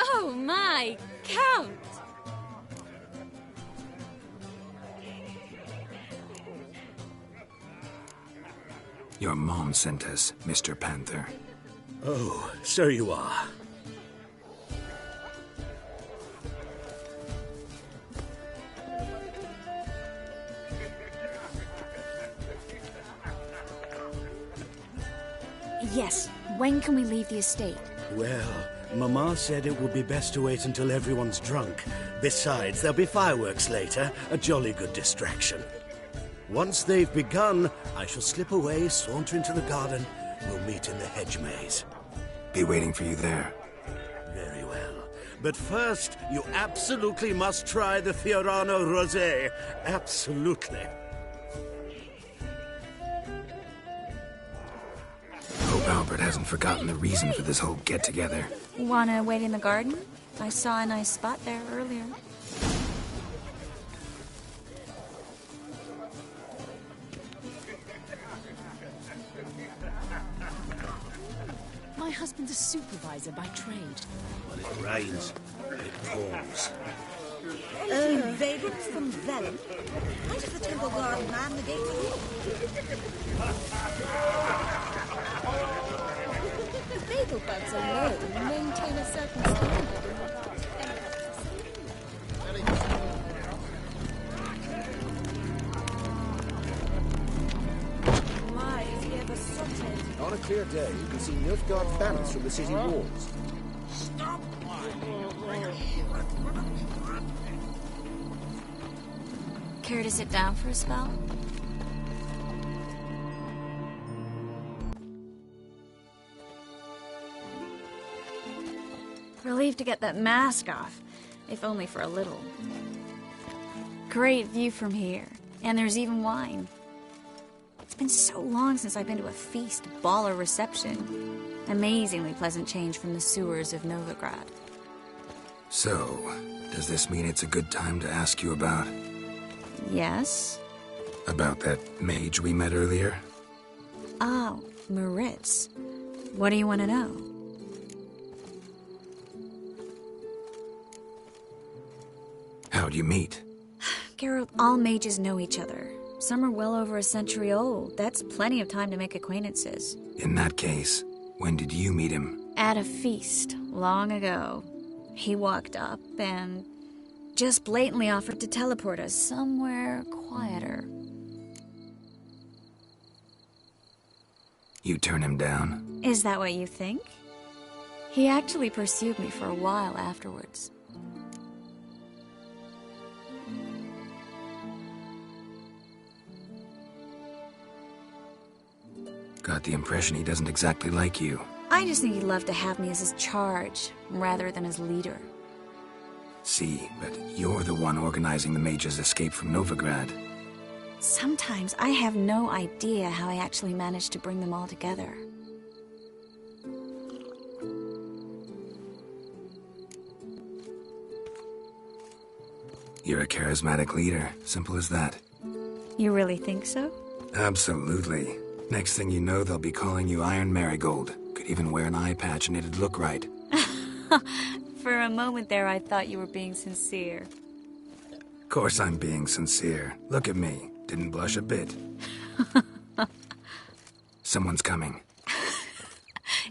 Oh my, Count! Your mom sent us, Mr. Panther. Oh, so you are. Yes, when can we leave the estate? Well, Mama said it would be best to wait until everyone's drunk. Besides, there'll be fireworks later, a jolly good distraction. Once they've begun, I shall slip away, saunter into the garden. We'll meet in the hedge maze. Be waiting for you there. Very well. But first, you absolutely must try the Fiorano Rosé. Absolutely. Hope Albert hasn't forgotten the reason for this whole get-together. Wanna wait in the garden? I saw a nice spot there earlier. My husband's a supervisor by trade. When it rains, it pours. Invaders from Velen. How does the Temple Guard man the gates? The bagel bugs alone maintain a certain standard. My, is he ever sorted? On a clear day, you can see Nilfgaard banners from the city walls. Care to sit down for a spell? Relieved to get that mask off, if only for a little. Great view from here, and there's even wine. It's been so long since I've been to a feast, ball, or reception. Amazingly pleasant change from the sewers of Novigrad. So, does this mean it's a good time to ask you about... Yes? About that mage we met earlier? Oh, Moritz. What do you want to know? How'd you meet? Geralt, all mages know each other. Some are well over a century old. That's plenty of time to make acquaintances. In that case, when did you meet him? At a feast, long ago. He walked up and just blatantly offered to teleport us somewhere quieter. You turn him down? Is that what you think? He actually pursued me for a while afterwards. Got the impression he doesn't exactly like you. I just think he'd love to have me as his charge, rather than his leader. See, but you're the one organizing the mage's escape from Novigrad. Sometimes I have no idea how I actually managed to bring them all together. You're a charismatic leader. Simple as that. You really think so? Absolutely. Next thing you know, they'll be calling you Iron Marigold. Could even wear an eye patch and it'd look right. For a moment there, I thought you were being sincere. Of course I'm being sincere. Look at me. Didn't blush a bit. Someone's coming.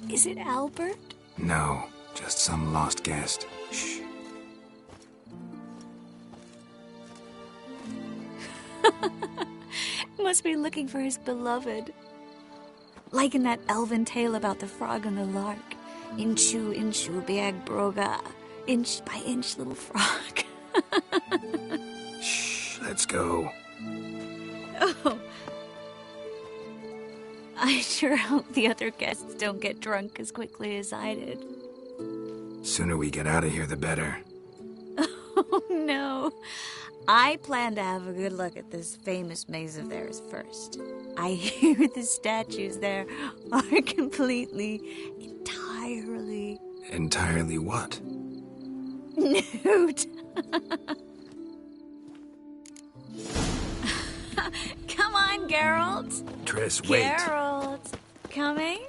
Is it Albert? No, just some lost guest. Shh. Must be looking for his beloved. Like in that elven tale about the frog and the lark. Inchu, inchu, biag broga. Inch by inch, little frog. Shh, let's go. Oh. I sure hope the other guests don't get drunk as quickly as I did. Sooner we get out of here, the better. Oh, no. I plan to have a good look at this famous maze of theirs first. I hear the statues there are completely, entirely... Entirely what? Nude. Come on, Geralt. Triss, wait. Geralt. Coming?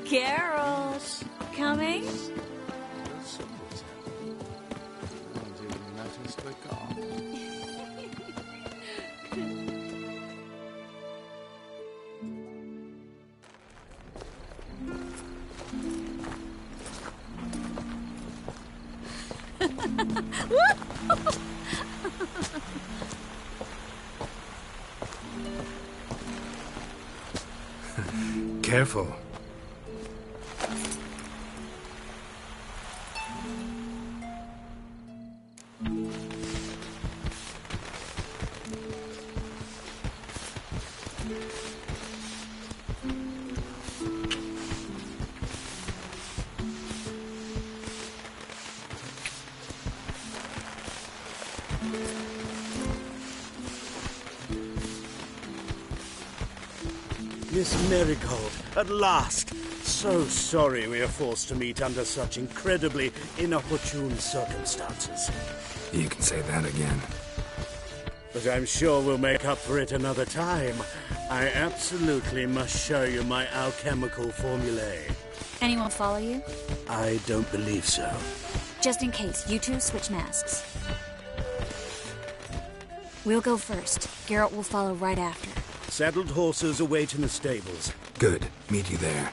Geralt. Coming? Careful. Miss Marigold, at last! So sorry we are forced to meet under such incredibly inopportune circumstances. You can say that again. But I'm sure we'll make up for it another time. I absolutely must show you my alchemical formulae. Anyone follow you? I don't believe so. Just in case, you two switch masks. We'll go first. Geralt will follow right after. Saddled horses await in the stables. Good. Meet you there.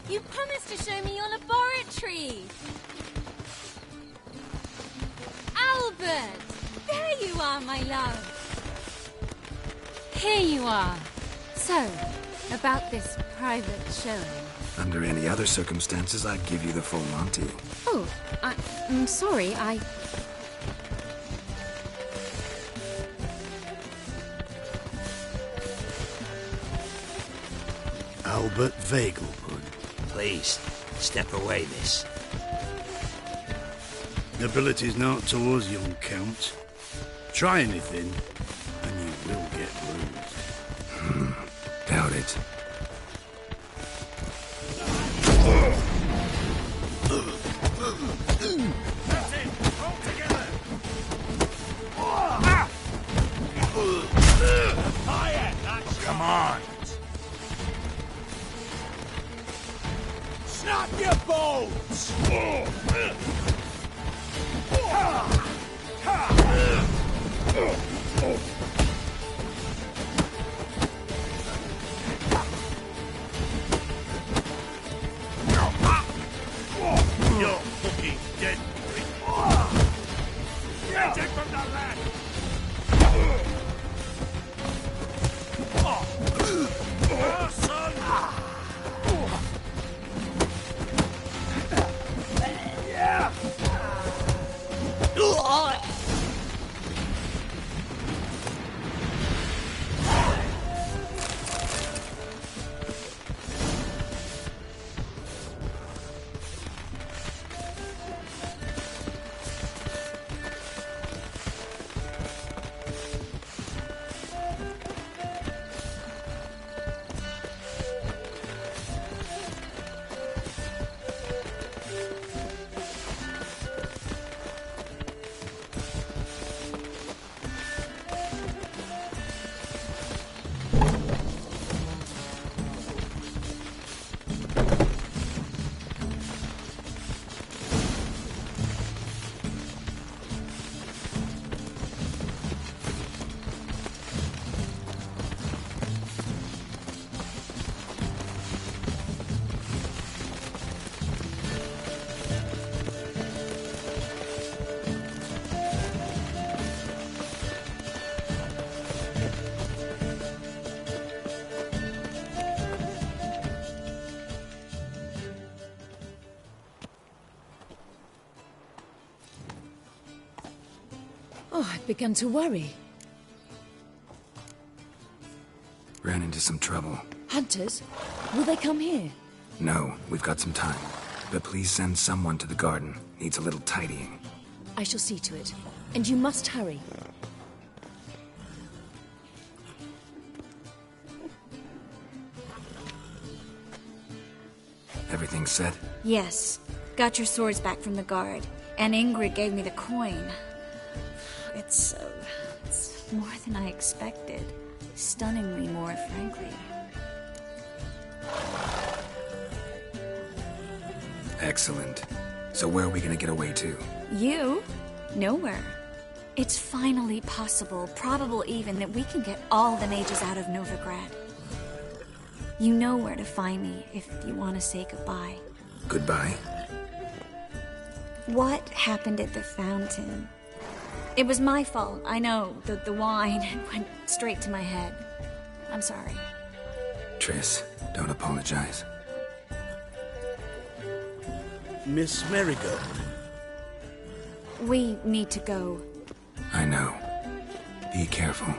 You promised to show me your laboratory! Albert! There you are, my love! Here you are. So, about this private showing. Under any other circumstances, I'd give you the full Monty. Oh, I'm sorry, Albert Vegelbud. Please, step away, miss. Nobility's not towards young Count. Try anything, and you will get bruised. Doubt it. mind. Snap your bones! You're fucking dead. Get it from the land! Son! Yeah! Oh, I've begun to worry. Ran into some trouble. Hunters? Will they come here? No, we've got some time. But please send someone to the garden. Needs a little tidying. I shall see to it. And you must hurry. Everything set? Yes. Got your swords back from the guard. And Ingrid gave me the coin. It's more than I expected. Stunningly more, frankly. Excellent. So where are we gonna get away to? You? Nowhere. It's finally possible, probable even, that we can get all the mages out of Novigrad. You know where to find me if you want to say goodbye. Goodbye? What happened at the fountain? It was my fault, I know. The wine went straight to my head. I'm sorry. Triss, don't apologize. Miss Marigold. We need to go. I know. Be careful.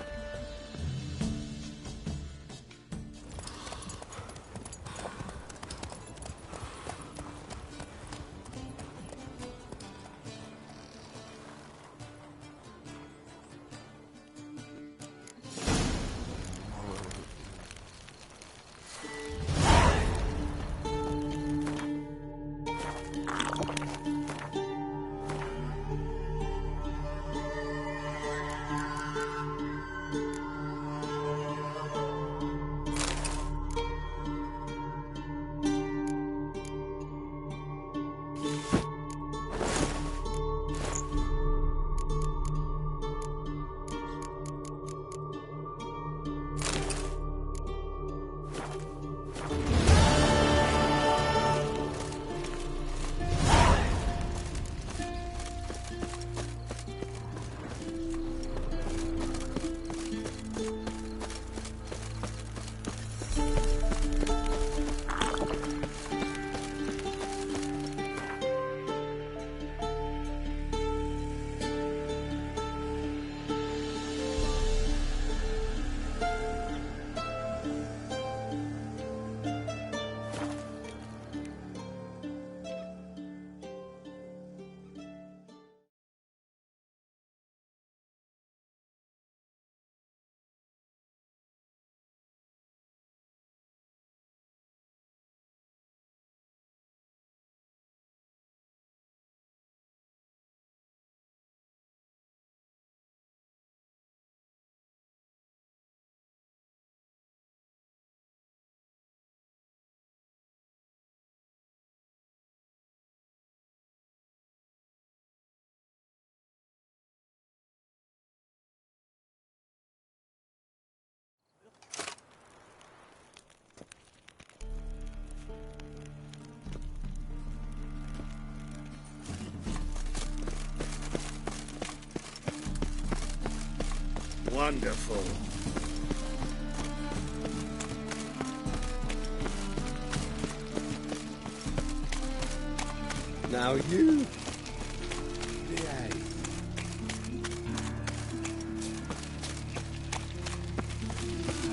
Wonderful. Now you behave.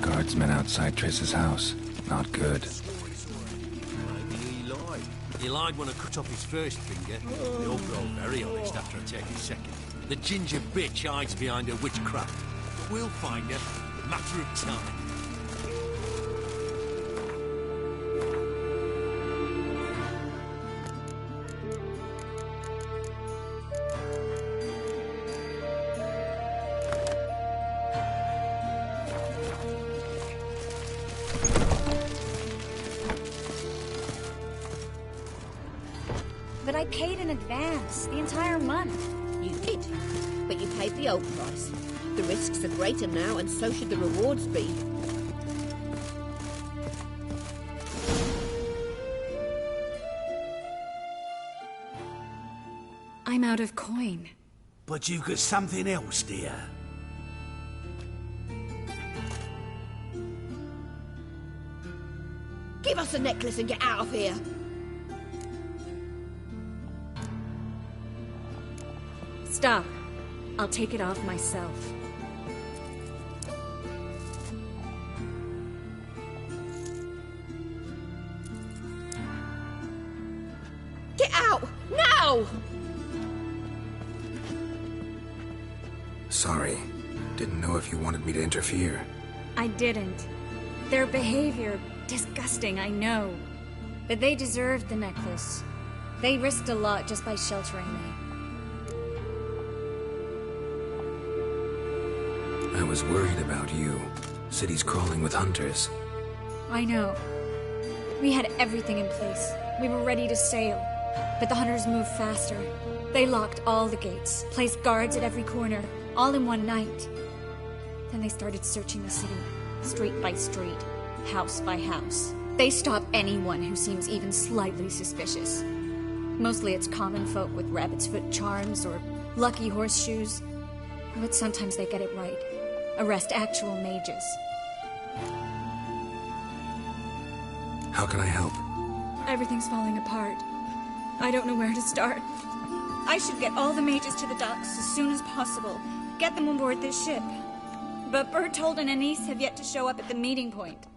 Guardsmen outside Triss's house. Not good. Maybe he lied. He lied when I cut off his first finger. They all grow very honest after I take his second. The ginger bitch hides behind her witchcraft. But we'll find her. Matter of time. But I paid in advance, the entire month. You did, but you paid the old price. The risks are greater now, and so should the rewards be. I'm out of coin. But you've got something else, dear. Give us the necklace and get out of here. Stop. I'll take it off myself. Get out! Now! Sorry. Didn't know if you wanted me to interfere. I didn't. Their behavior, disgusting, I know. But they deserved the necklace. They risked a lot just by sheltering me. I was worried about you. City's crawling with hunters. I know. We had everything in place. We were ready to sail. But the hunters moved faster. They locked all the gates, placed guards at every corner, all in one night. Then they started searching the city, street by street, house by house. They stop anyone who seems even slightly suspicious. Mostly it's common folk with rabbit's foot charms or lucky horseshoes. But sometimes they get it right. Arrest actual mages. How can I help? Everything's falling apart. I don't know where to start. I should get all the mages to the docks as soon as possible. Get them on board this ship. But Bertold and Anise have yet to show up at the meeting point.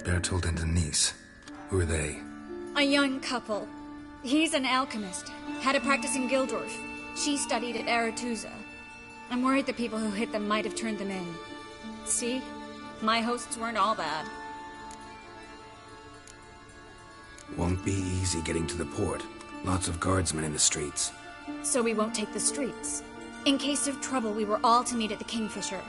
Bertold and Anise. Who are they? A young couple. He's an alchemist. Had a practice in Gildorf. She studied at Aretuza. I'm worried the people who hit them might have turned them in. See? My hosts weren't all bad. Won't be easy getting to the port. Lots of guardsmen in the streets. So we won't take the streets. In case of trouble, we were all to meet at the Kingfisher.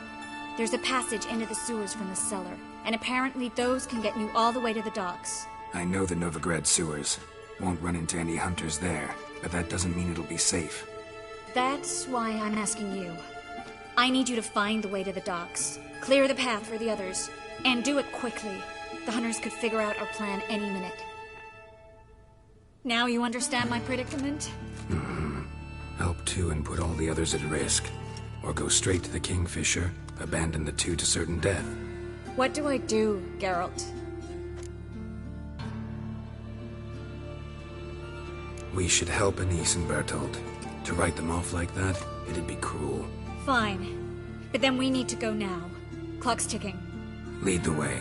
There's a passage into the sewers from the cellar, and apparently those can get you all the way to the docks. I know the Novigrad sewers. Won't run into any hunters there, but that doesn't mean it'll be safe. That's why I'm asking you. I need you to find the way to the docks, clear the path for the others, and do it quickly. The hunters could figure out our plan any minute. Now you understand my predicament? Mm-hmm. Help two and put all the others at risk. Or go straight to the Kingfisher, abandon the two to certain death. What do I do, Geralt? We should help Anise and Bertold. To write them off like that, it'd be cruel. Fine. But then we need to go now. Clock's ticking. Lead the way.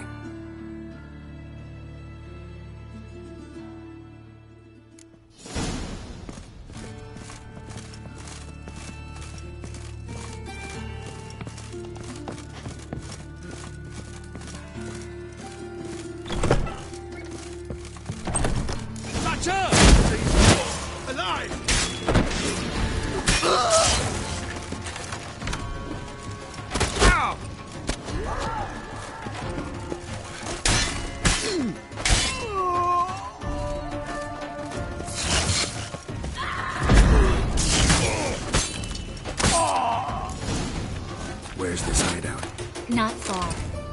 Where's this hideout? Not far.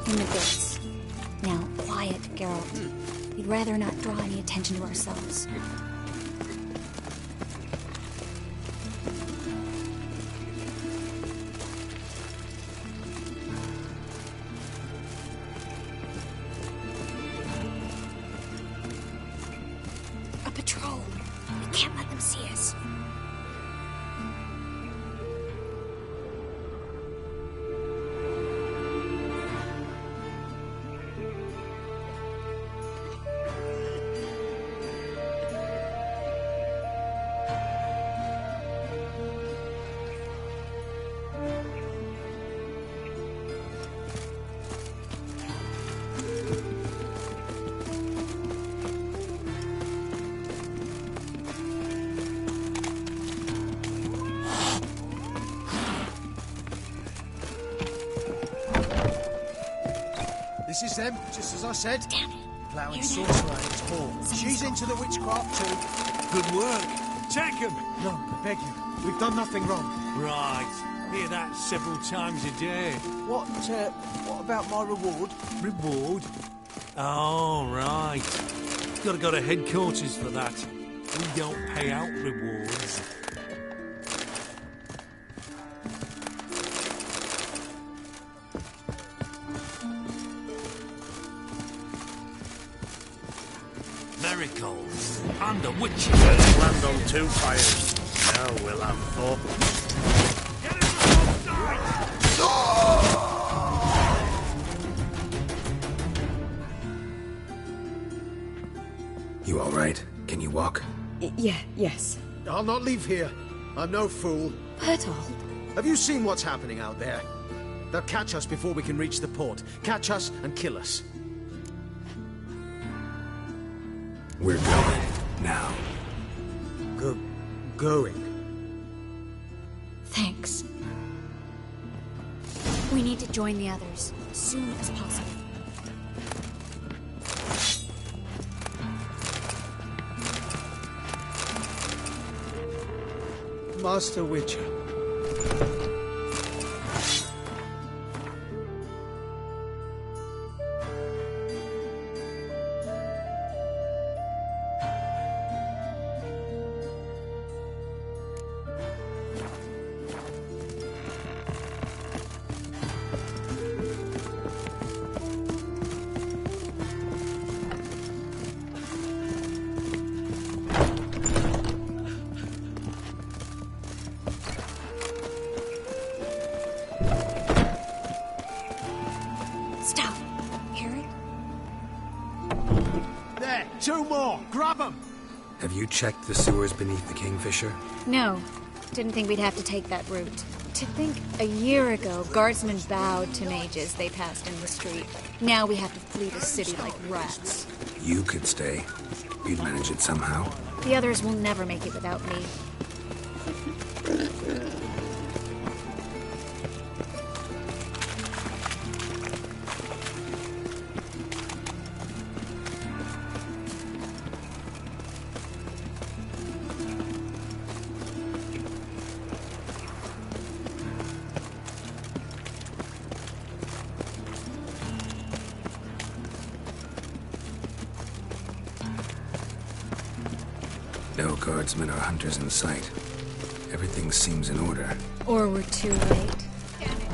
In the gates. Now, quiet, Geralt. We'd rather not draw any attention to ourselves. This is them, just as I said. Damn it. Ploughing sorcerer at its hall. She's into the witchcraft too. Good work. Take him. No, I beg you. We've done nothing wrong. Right. Hear that several times a day. What about my reward? Reward? Oh, right. Gotta go to headquarters for that. We don't pay out rewards. Miracles. Under witches. Let's land on 2 fires. Now we'll have 4. You all right? Can you walk? Yes. I'll not leave here. I'm no fool. Bertold. Have you seen what's happening out there? They'll catch us before we can reach the port. Catch us and kill us. We're going. Now. Going? Thanks. We need to join the others as soon as possible. Master Witcher. Stop. Eric? There, 2 more. Grab them. Have you checked the sewers beneath the Kingfisher? No. Didn't think we'd have to take that route. To think a year ago, guardsmen bowed to mages they passed in the street. Now we have to flee the city like rats. You could stay. You'd manage it somehow. The others will never make it without me. No guardsmen or hunters in sight. Everything seems in order. Or we're too late. Damn it.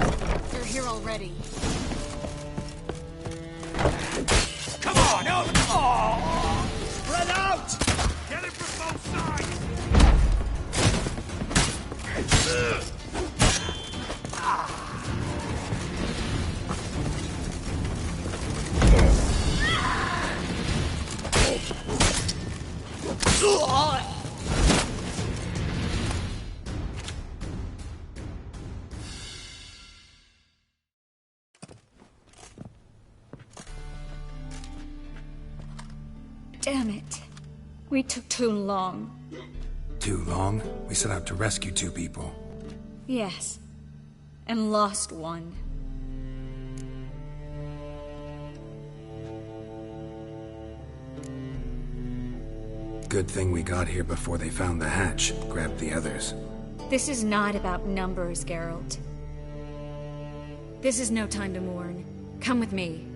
They're here already. Come on, up! Oh! Spread out! Get it from both sides! Damn it. We took too long. Too long? We set out to rescue 2 people. Yes. And lost one. Good thing we got here before they found the hatch, grabbed the others. This is not about numbers, Geralt. This is no time to mourn. Come with me.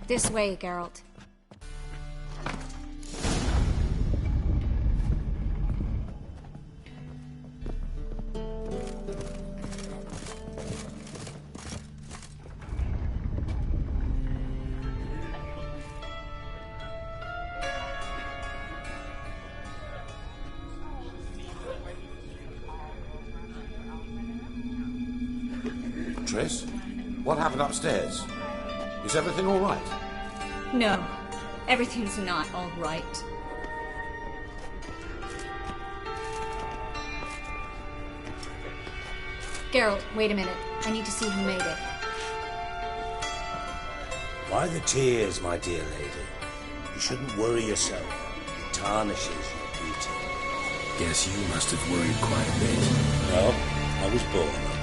This way, Geralt. Triss? What happened upstairs? Is everything all right? No, everything's not all right. Geralt, wait a minute. I need to see who made it. Why the tears, my dear lady? You shouldn't worry yourself. It tarnishes your beauty. Guess you must have worried quite a bit. No, I was born ugly.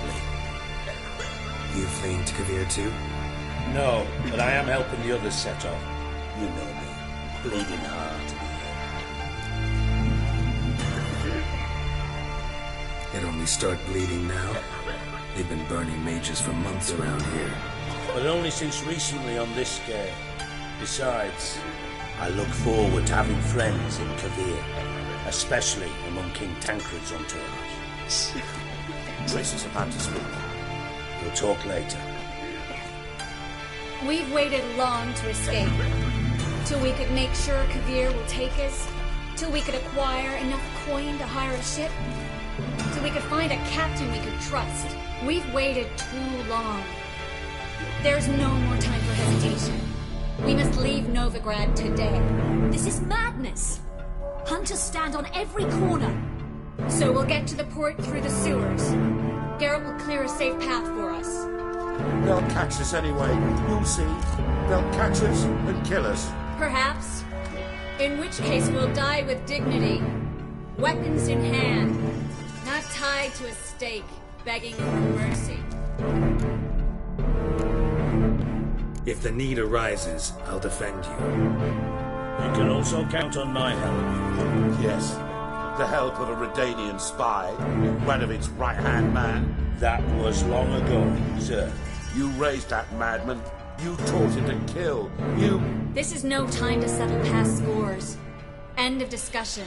You fleeing to Kavir too? No, but I am helping the others set off. You know me. Bleeding heart. It only start bleeding now. They've been burning mages for months around here. But only since recently on this scale. Besides, I look forward to having friends in Kavir, especially among King Tancred's entourage. Triss is about to speak. We'll talk later. We've waited long to escape. Till we could make sure Kavir will take us. Till we could acquire enough coin to hire a ship. Till we could find a captain we could trust. We've waited too long. There's no more time for hesitation. We must leave Novigrad today. This is madness. Hunters stand on every corner. So we'll get to the port through the sewers. Geralt will clear a safe path for us. They'll catch us anyway. You'll see. They'll catch us and kill us. Perhaps. In which case we'll die with dignity. Weapons in hand. Not tied to a stake, begging for mercy. If the need arises, I'll defend you. You can also count on my help. Yes. The help of a Redanian spy, Radovic's right-hand man. That was long ago, sir. You raised that madman. You taught him to kill. You... This is no time to settle past scores. End of discussion.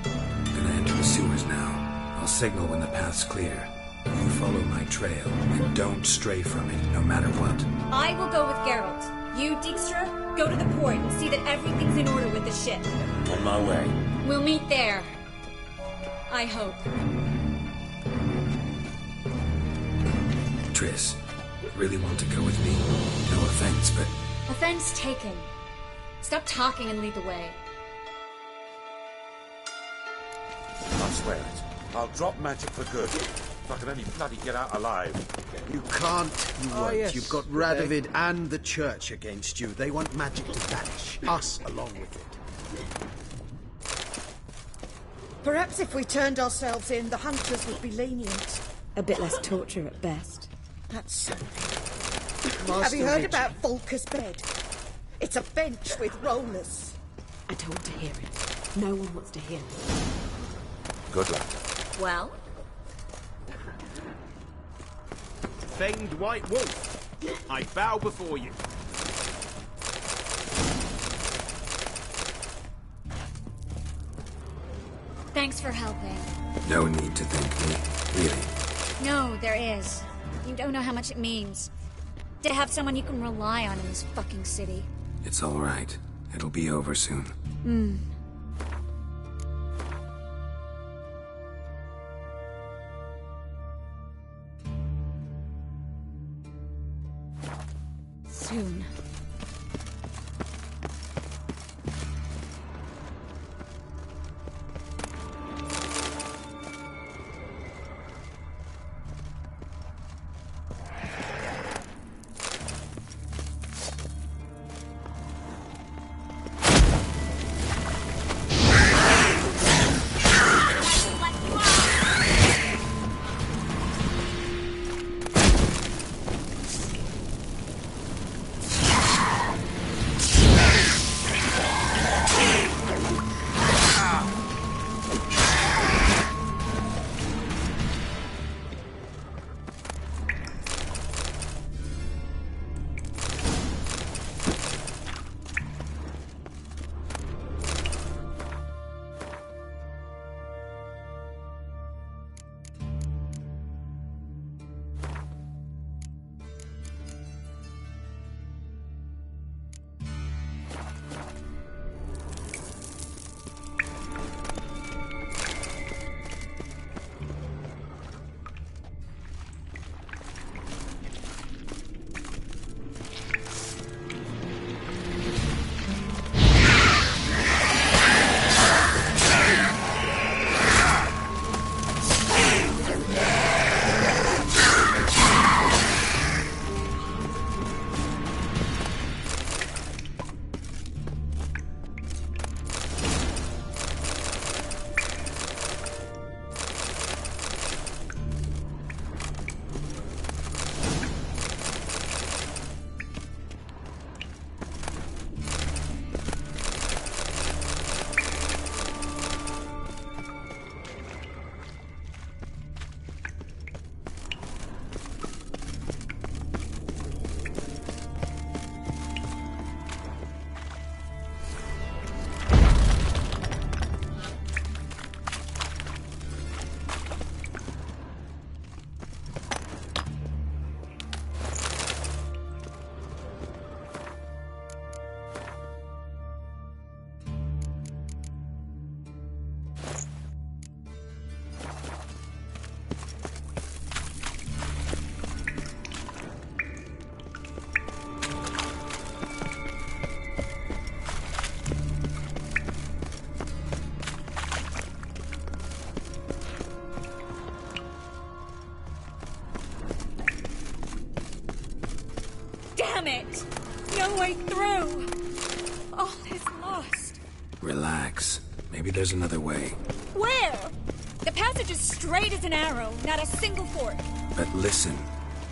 I'm gonna enter the sewers now. I'll signal when the path's clear. You follow my trail, and don't stray from it, no matter what. I will go with Geralt. You, Dijkstra, go to the port and see that everything's in order with the ship. On my way. We'll meet there. I hope. Triss, really want to go with me? No offense, but... Offense taken. Stop talking and lead the way. I swear it. I'll drop magic for good. If I can only bloody get out alive. You can't, you won't. yes. You've got Radovid and the church against you. They want magic to vanish. Us along with it. Perhaps if we turned ourselves in, the hunters would be lenient. A bit less torture at best. That's something. Master Have you heard Richard. about Volker's bed? It's a bench with rollers. I don't want to hear it. No one wants to hear it. Good luck. Well? Famed White Wolf, I bow before you. Thanks for helping. No need to thank me, really. No, there is. You don't know how much it means. To have someone you can rely on in this fucking city. It's all right. It'll be over soon. Soon. Damn it! No way through! All is lost. Relax. Maybe there's another way. Where? The passage is straight as an arrow, not a single fork. But listen.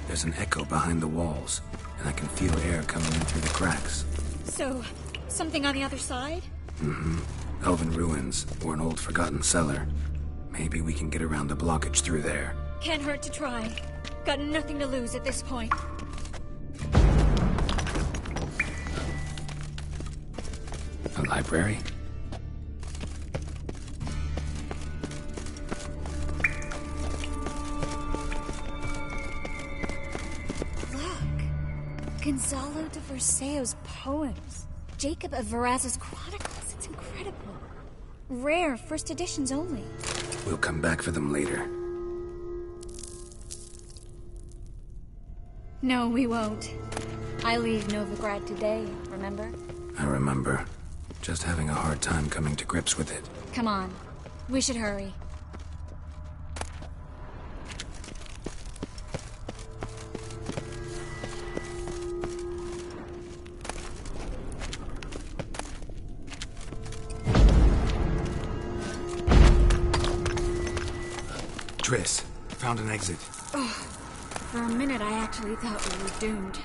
There's an echo behind the walls, and I can feel air coming in through the cracks. So, something on the other side? Mm-hmm. Elven ruins, or an old forgotten cellar. Maybe we can get around the blockage through there. Can't hurt to try. Got nothing to lose at this point. A library? Gonzalo de Verseo's poems. Jacob of Verraz's chronicles. It's incredible. Rare, first editions only. We'll come back for them later. No, we won't. I leave Novigrad today, remember? I remember. Just having a hard time coming to grips with it. Come on. We should hurry. Triss, found an exit. Oh, for a minute I actually thought we were doomed.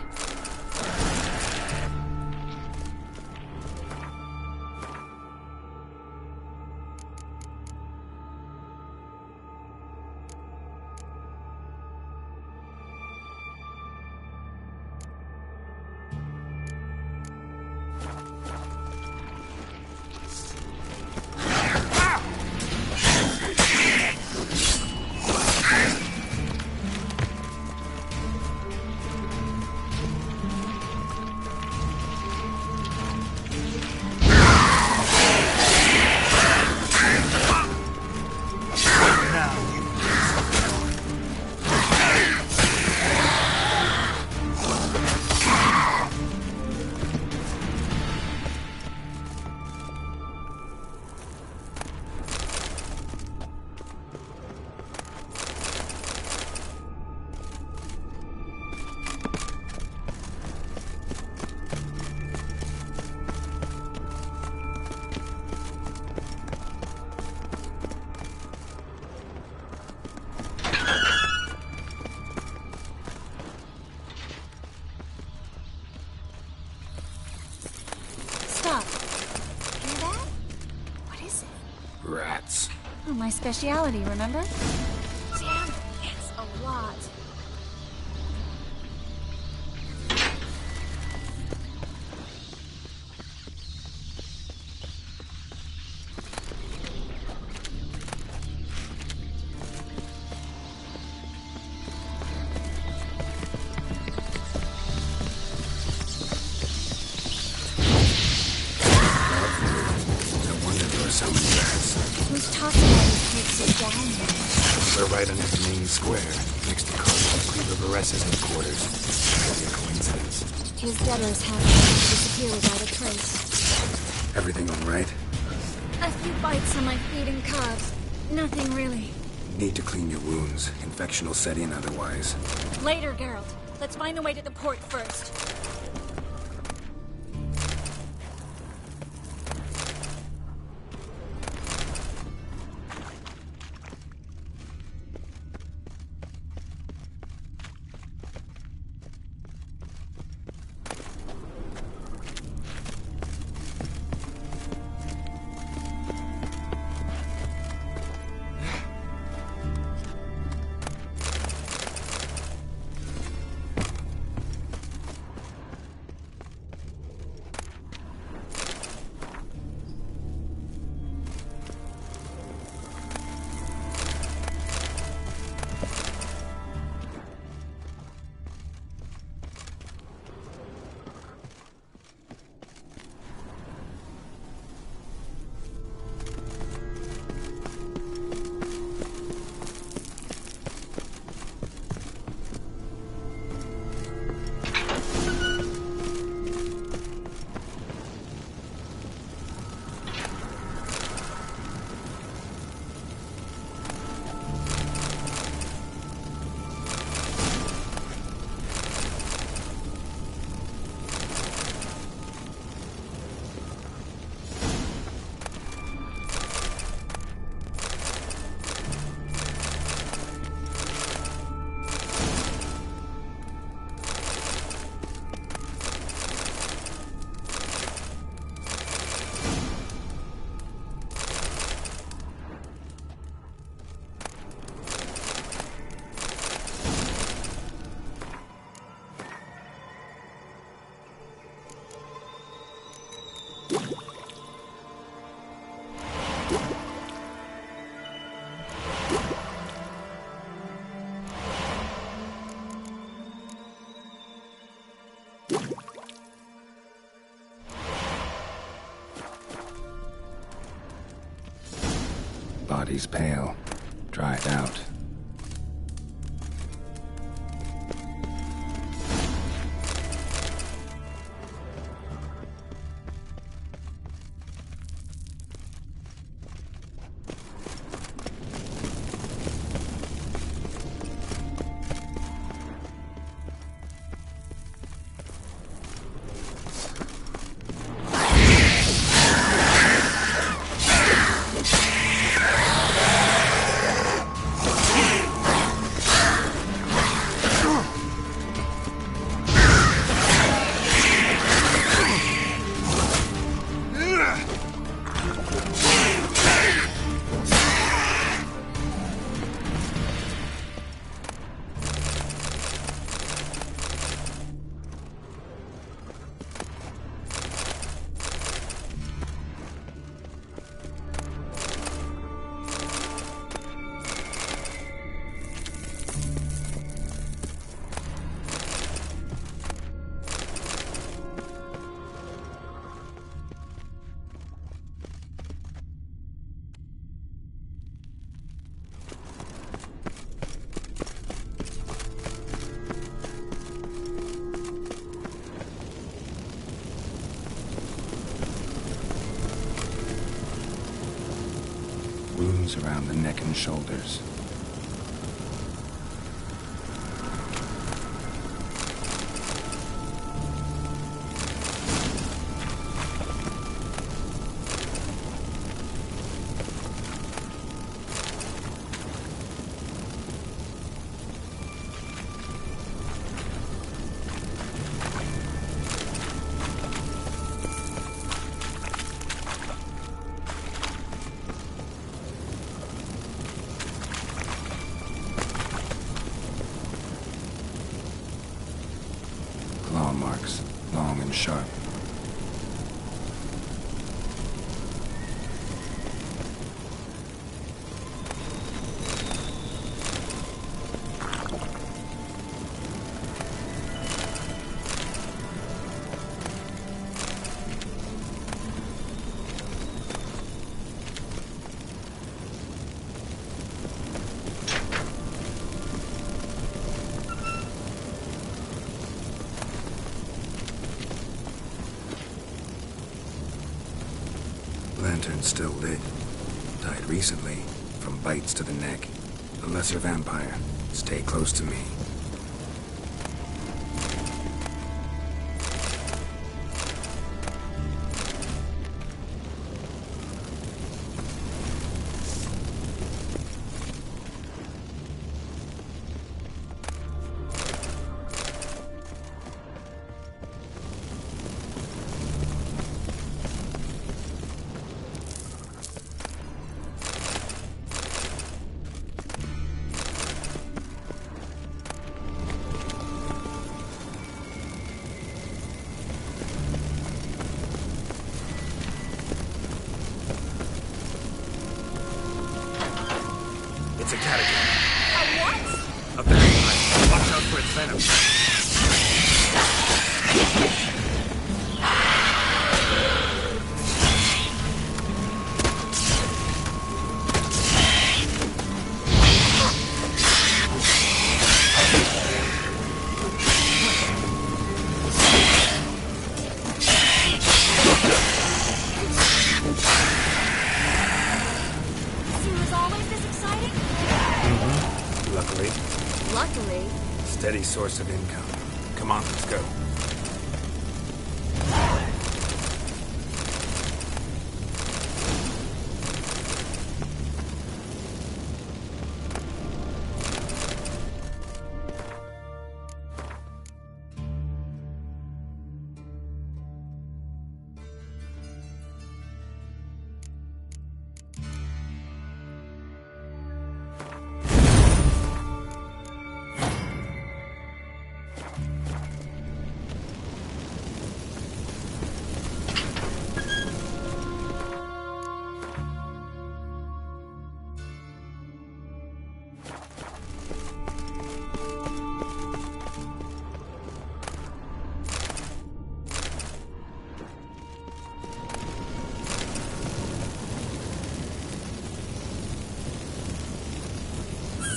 Rats. Oh, my speciality, remember? Damn, it's a lot. Who's talking about these creeps are down there? We're right under the main square, next to Cardinal Cleaver Vares's headquarters. Maybe a coincidence. His debtors haven't disappeared without a trace. Everything all right? A few bites on my feet and calves. Nothing really. Need to clean your wounds. Infection will set in otherwise. Later, Geralt. Let's find the way to the port first. body's pale, dried out. Wounds around the neck and shoulders. Claw marks, long and sharp. Lantern still lit. Died recently, from bites to the neck. A lesser vampire. Stay close to me. It's a catacomb. A what? A vampire. Watch out for its venom. Luckily. Steady source of income. Come on, let's go.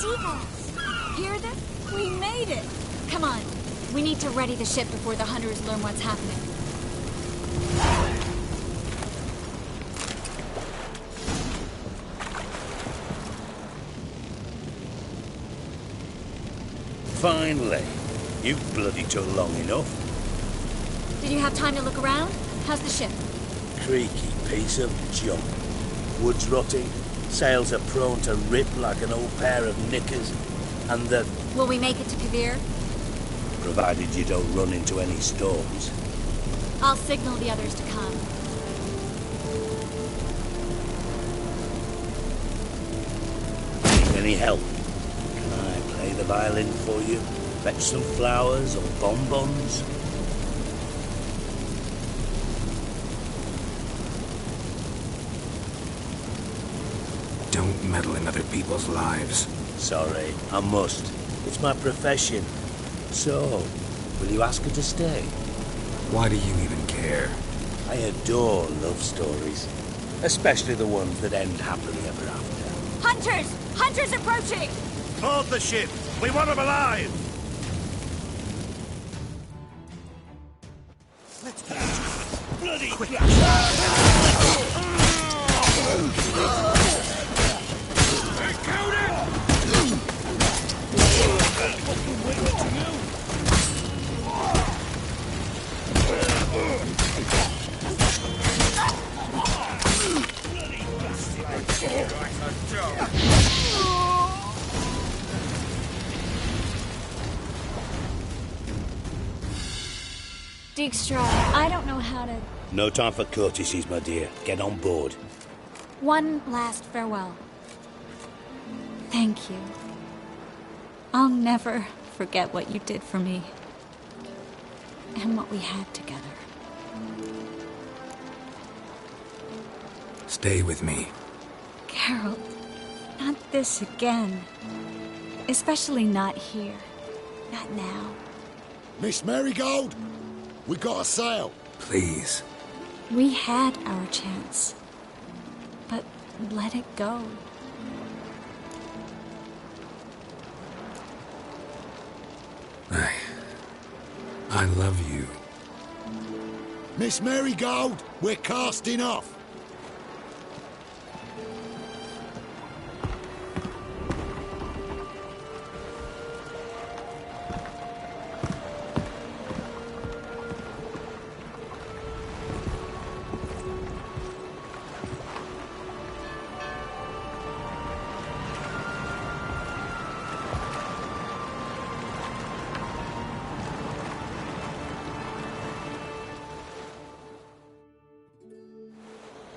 seagulls. Hear them? We made it! Come on. We need to ready the ship before the hunters learn what's happening. Finally. You bloody took long enough. Did you have time to look around? How's the ship? Creaky piece of junk. Wood's rotting, sails are prone to rip like an old pair of knickers, and the... Will we make it to Kavir? Provided you don't run into any storms. I'll signal the others to come. Need any help? Can I play the violin for you? Fetch some flowers or bonbons? Don't meddle in other people's lives. Sorry, I must. It's my profession. So, will you ask her to stay? Why do you even care? I adore love stories. Especially the ones that end happily ever after. Hunters! Hunters approaching! Board the ship! We want them alive! Let's go. Bloody quick! Dijkstra, I don't know how to... No time for courtesies, my dear. Get on board. One last farewell. Thank you. I'll never forget what you did for me. And what we had together. Stay with me. Geralt, not this again. Especially not here. Not now. Miss Marigold, we got a sail. Please. We had our chance. But let it go. I love you. Miss Marigold, we're casting off.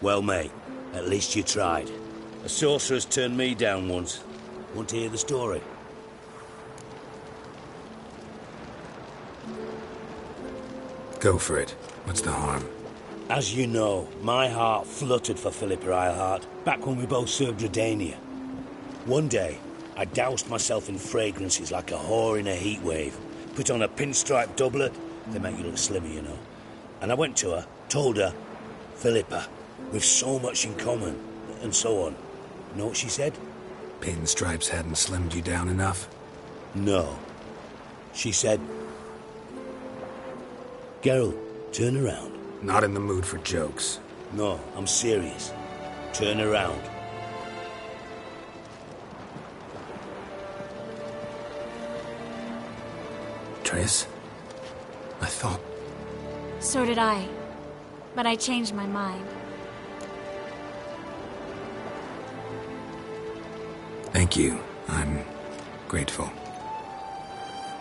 Well, mate, at least you tried. A sorcerer's turned me down once. Want to hear the story? Go for it. What's the harm? As you know, my heart fluttered for Philippa Eilhart back when we both served Redania. One day, I doused myself in fragrances like a whore in a heat wave. Put on a pinstripe doublet. They make you look slimmer, you know. And I went to her, told her, Philippa, we've so much in common, and so on. You know what she said? Pinstripes hadn't slimmed you down enough? No. She said, Geralt, turn around. Not in the mood for jokes. No, I'm serious. Turn around. Triss? I thought... So did I. But I changed my mind. Thank you. I'm grateful.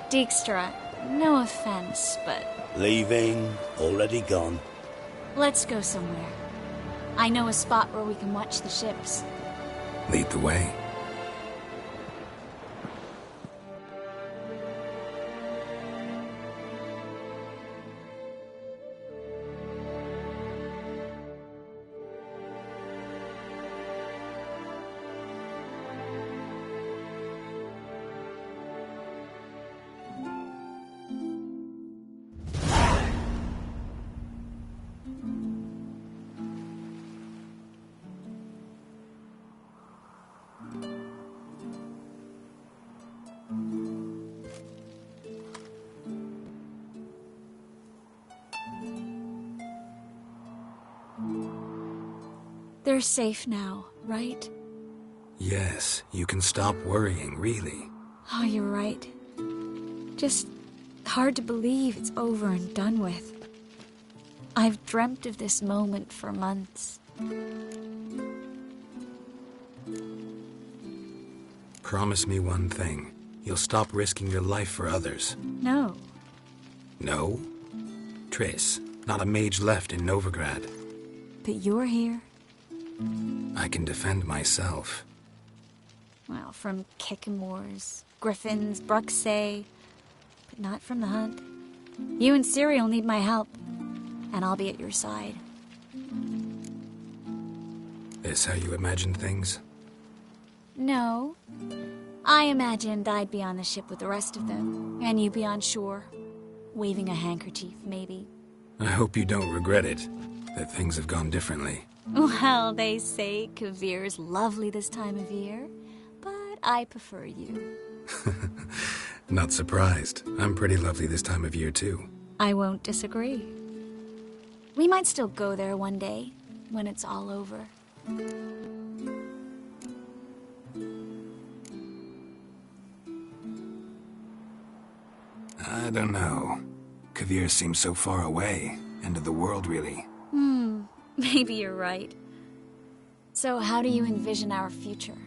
Dijkstra, no offense, but... Leaving, already gone. Let's go somewhere. I know a spot where we can watch the ships. Lead the way. They're safe now, right? Yes, you can stop worrying, really. Oh, you're right. Just hard to believe it's over and done with. I've dreamt of this moment for months. Promise me one thing. You'll stop risking your life for others. No. No? Triss, not a mage left in Novigrad. But you're here. I can defend myself. Well, from Kickamores, Griffins, Bruxay, but not from the hunt. You and Ciri will need my help, and I'll be at your side. This how you imagined things? No. I imagined I'd be on the ship with the rest of them, and you be on shore, waving a handkerchief, maybe. I hope you don't regret it, that things have gone differently. Well, they say Kavir's lovely this time of year, but I prefer you. Not surprised. I'm pretty lovely this time of year, too. I won't disagree. We might still go there one day, when it's all over. I don't know. Kavir seems so far away. End of the world, really. Maybe you're right. So how do you envision our future?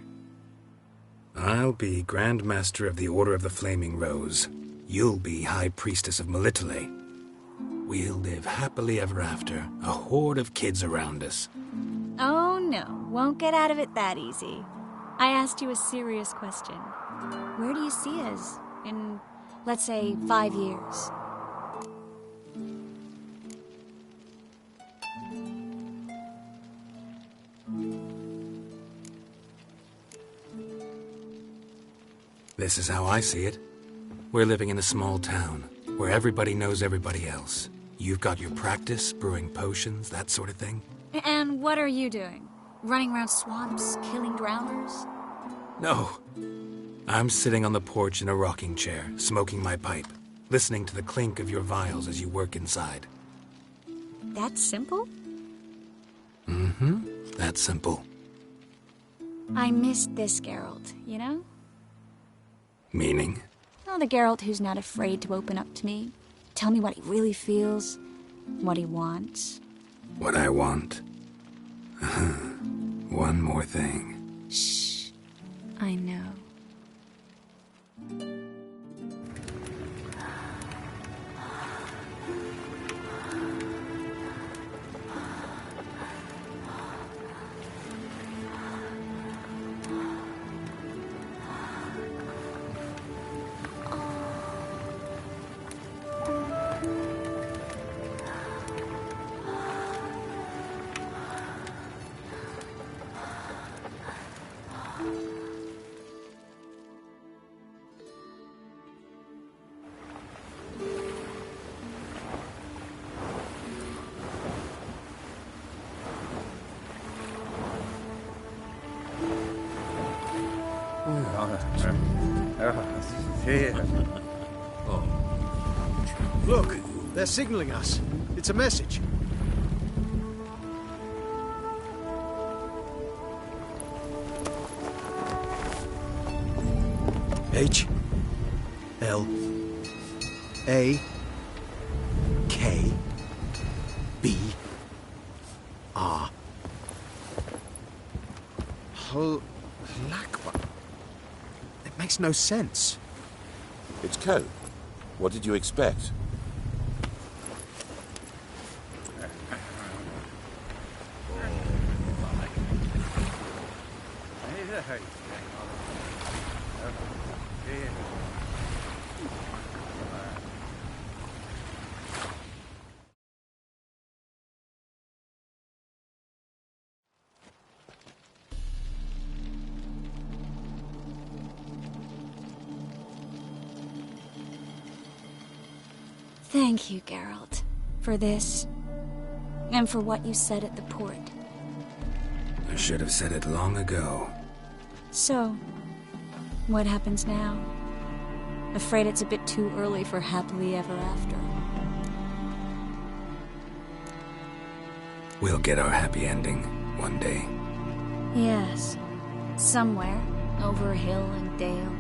I'll be Grand Master of the Order of the Flaming Rose. You'll be High Priestess of Melitele. We'll live happily ever after, a horde of kids around us. Oh no, won't get out of it that easy. I asked you a serious question. Where do you see us in, let's say, 5 years? This is how I see it. We're living in a small town, where everybody knows everybody else. You've got your practice, brewing potions, that sort of thing. And what are you doing? Running around swamps, killing drowners? No. I'm sitting on the porch in a rocking chair, smoking my pipe, listening to the clink of your vials as you work inside. That simple? Mm-hmm. That's simple. I missed this Geralt, you know? Meaning? Oh, the Geralt who's not afraid to open up to me. Tell me what he really feels, what he wants. What I want? One more thing. Shh. I know. Look, they're signaling us. It's a message. H L A K B R Halakba. It makes no sense. It's code. What did you expect? Thank you, Geralt, for this, and for what you said at the port. I should have said it long ago. So, what happens now? Afraid it's a bit too early for happily ever after. We'll get our happy ending one day. Yes. Somewhere, over hill and dale.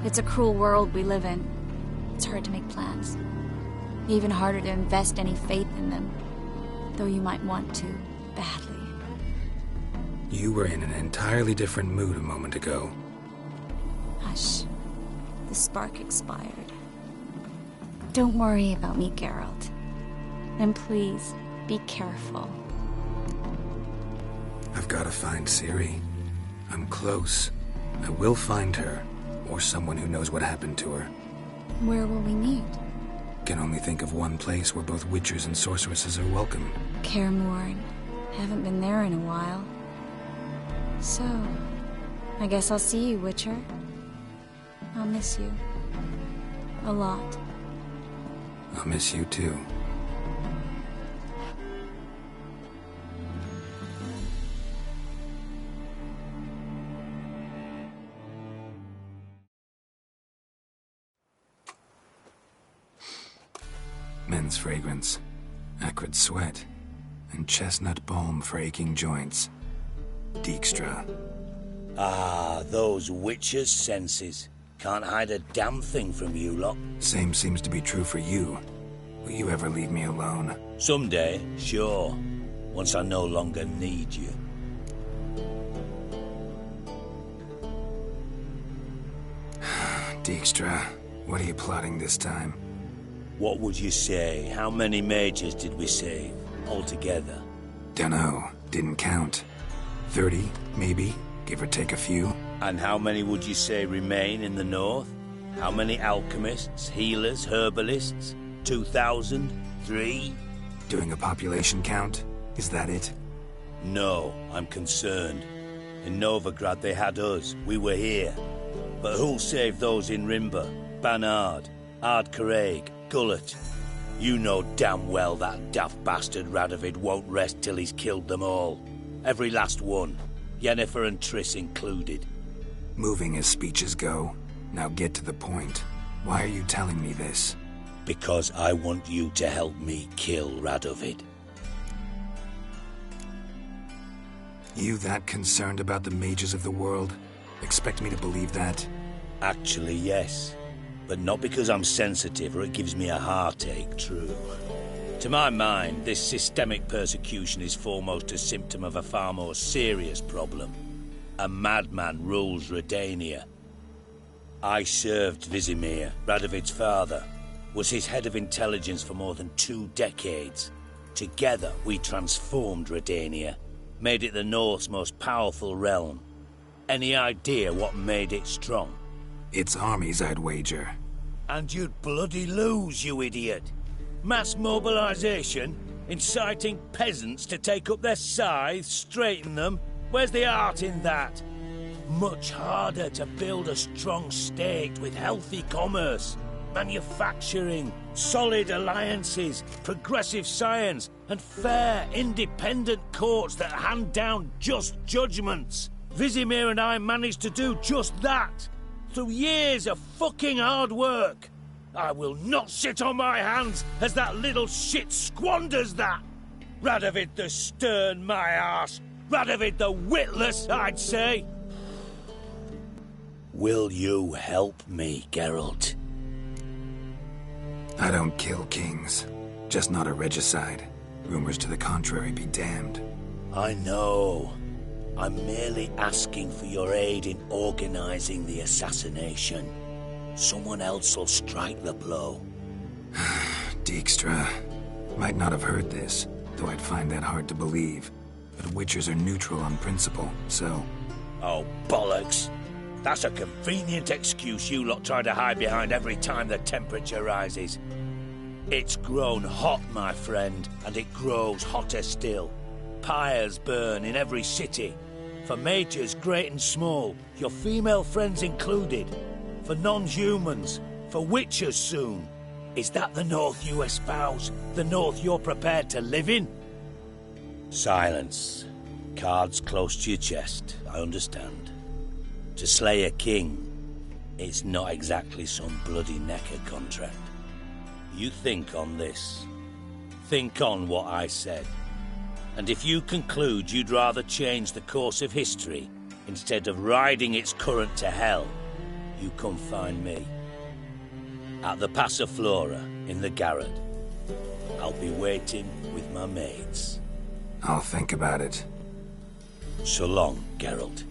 It's a cruel world we live in. It's hard to make plans. Even harder to invest any faith in them. Though you might want to, badly. You were in an entirely different mood a moment ago. Hush. The spark expired. Don't worry about me, Geralt. And please, be careful. I've got to find Ciri. I'm close. I will find her, or someone who knows what happened to her. Where will we meet? Can only think of one place where both witchers and sorceresses are welcome. Kaer Morhen. Haven't been there in a while. So, I guess I'll see you, Witcher. I'll miss you. A lot. I'll miss you too. Men's fragrance, acrid sweat, and chestnut balm for aching joints. Dijkstra. Ah, those witches' senses. Can't hide a damn thing from you lot. Same seems to be true for you. Will you ever leave me alone? Someday, sure. Once I no longer need you. Dijkstra, what are you plotting this time? What would you say? How many mages did we save, altogether? Dunno. Didn't count. 30, maybe, give or take a few. And how many would you say remain in the north? How many alchemists, healers, herbalists? 2,000? 3? Doing a population count? Is that it? No, I'm concerned. In Novigrad they had us. We were here. But who'll save those in Rimba? Banard, Ardcaraig, Gullet? You know damn well that daft bastard Radovid won't rest till he's killed them all. Every last one. Yennefer and Triss included. Moving as speeches go. Now get to the point. Why are you telling me this? Because I want you to help me kill Radovid. You that concerned about the mages of the world? Expect me to believe that? Actually, yes. But not because I'm sensitive or it gives me a heartache, true. To my mind, this systemic persecution is foremost a symptom of a far more serious problem. A madman rules Redania. I served Vizimir, Radovid's father, was his head of intelligence for more than 2 decades. Together, we transformed Redania, made it the North's most powerful realm. Any idea what made it strong? Its armies, I'd wager. And you'd bloody lose, you idiot. Mass mobilization? Inciting peasants to take up their scythes, straighten them? Where's the art in that? Much harder to build a strong state with healthy commerce, manufacturing, solid alliances, progressive science, and fair, independent courts that hand down just judgments. Vizimir and I managed to do just that, through years of fucking hard work. I will not sit on my hands as that little shit squanders that. Radovid the stern, my arse. Radovid the witless, I'd say. Will you help me, Geralt? I don't kill kings. Just not a regicide. Rumors to the contrary be damned. I know. I'm merely asking for your aid in organizing the assassination. Someone else will strike the blow. Dijkstra. Might not have heard this, though I'd find that hard to believe. But witchers are neutral on principle, so... Oh, bollocks. That's a convenient excuse you lot try to hide behind every time the temperature rises. It's grown hot, my friend, and it grows hotter still. Pyres burn in every city. For mages great and small, your female friends included. For non-humans, for witchers soon. Is that the North you espouse? The North you're prepared to live in? Silence. Cards close to your chest, I understand. To slay a king, it's not exactly some bloody necker contract. You think on this. Think on what I said. And if you conclude you'd rather change the course of history instead of riding its current to hell, you come find me. At the Passiflora, in the Garrod. I'll be waiting with my mates. I'll think about it. So long, Geralt.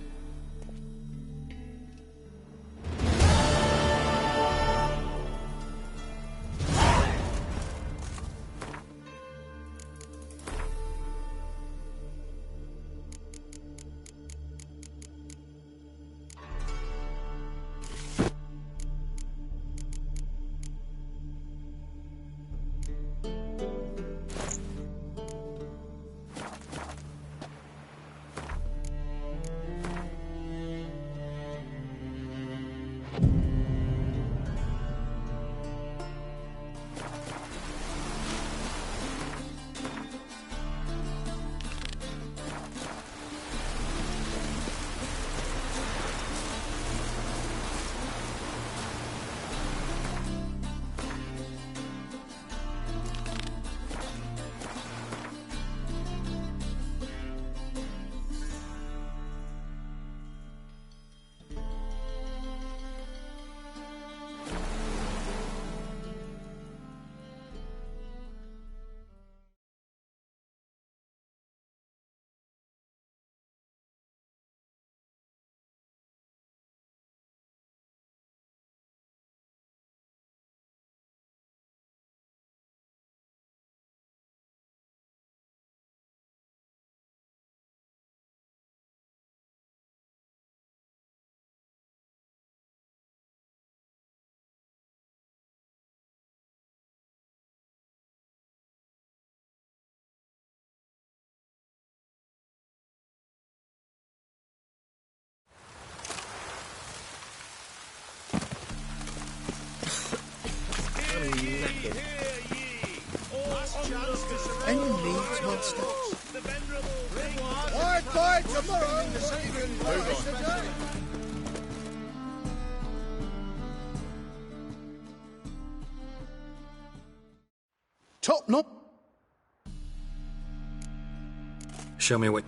Any needs, master? Quiet, quiet, tomorrow! Top knot. Show me what...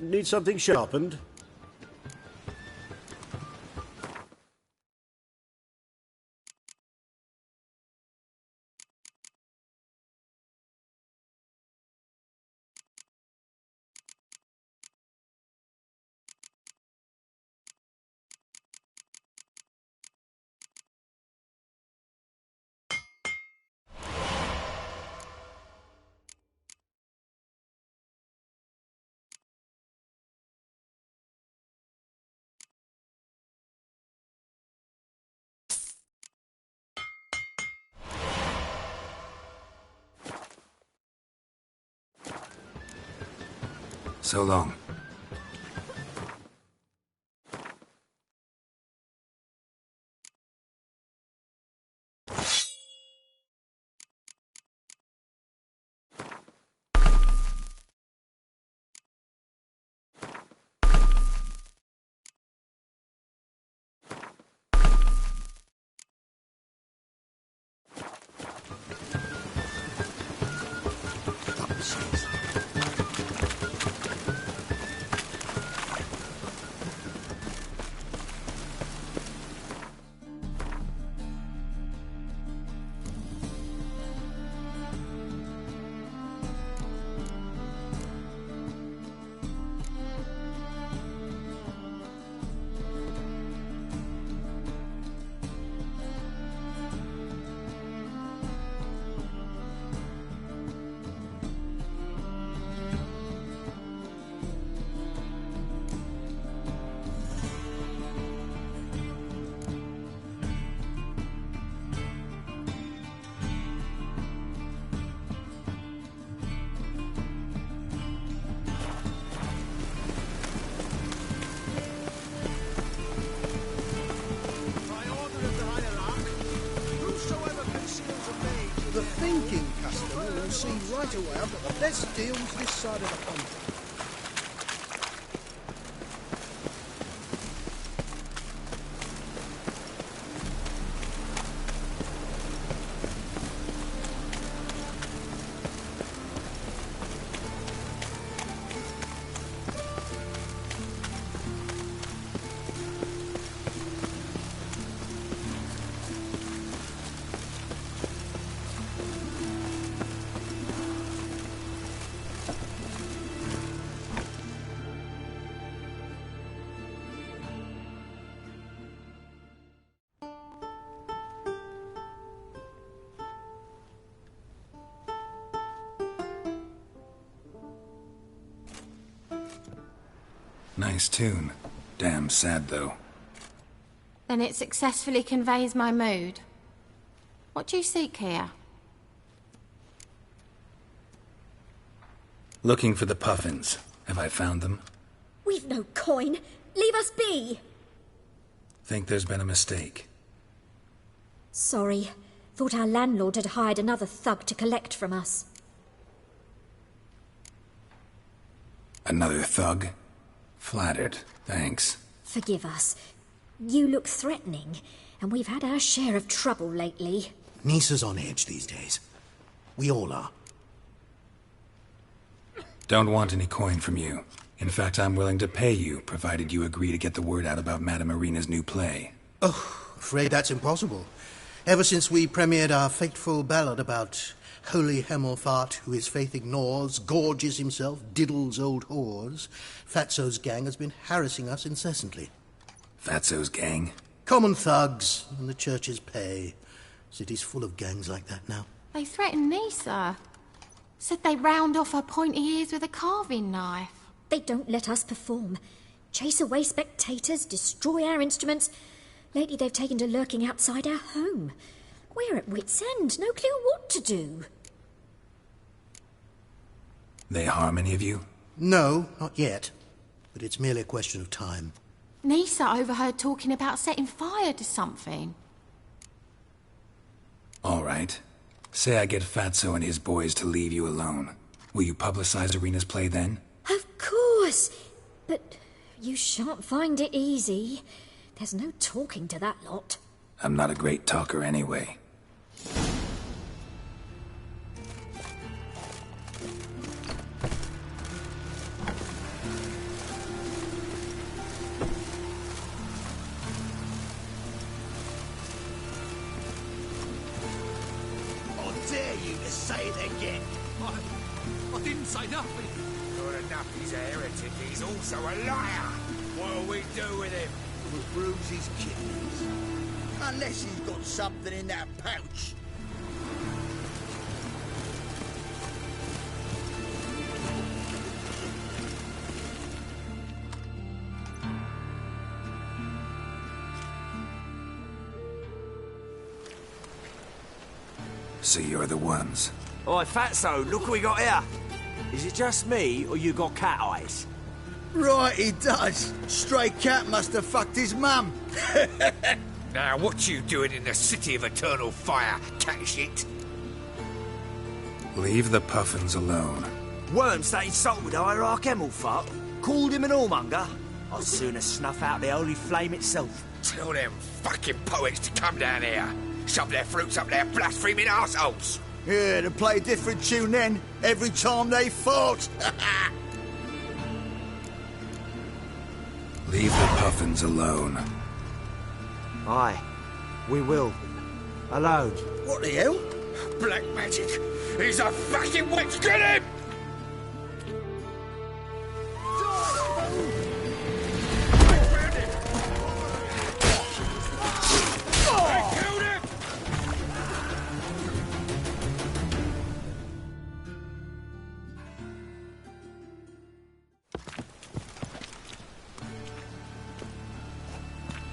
Need something sharpened? So long. The thinking customer will see right away I've got the best deals this side of the pond. Nice tune. Damn sad, though. Then it successfully conveys my mood. What do you seek here? Looking for the Puffins. Have I found them? We've no coin. Leave us be. Think there's been a mistake. Sorry. Thought our landlord had hired another thug to collect from us. Another thug? Flattered. Thanks. Forgive us. You look threatening, and we've had our share of trouble lately. Nisa's on edge these days. We all are. Don't want any coin from you. In fact, I'm willing to pay you, provided you agree to get the word out about Madame Irina's new play. Oh, afraid that's impossible. Ever since we premiered our fateful ballad about Holy Hemelfart, who his faith ignores, gorges himself, diddles old whores, Fatso's gang has been harassing us incessantly. Fatso's gang? Common thugs in the church's pay. City's full of gangs like that now. They threatened Nisa. Said they'd round off her pointy ears with a carving knife. They don't let us perform. Chase away spectators, destroy our instruments. Lately they've taken to lurking outside our home. We're at wit's end, no clue what to do. They harm any of you? No, not yet. But it's merely a question of time. Nisa overheard talking about setting fire to something. All right. Say I get Fatso and his boys to leave you alone. Will you publicize Irina's play then? Of course. But you shan't find it easy. There's no talking to that lot. I'm not a great talker anyway. say nothing. Not enough he's a heretic, he's also a liar. What'll we do with him? We'll bruise his kidneys. Unless he's got something in that pouch. So you're the ones. Oi, Fatso, look what we got here. Is it just me, or you got cat eyes? Right, he does. Stray cat must have fucked his mum. Now, what you doing in the City of Eternal Fire, cat shit? Leave the puffins alone. Worms that insulted Hierarch Emelfart, called him an whoremonger. I'd sooner snuff out the holy flame itself. Tell them fucking poets to come down here. Shove their fruits up their blaspheming arseholes. Yeah, to play a different tune then, every time they fought. Leave the puffins alone. Aye, we will. Alone. What the hell? Black magic. He's a fucking witch. Get him!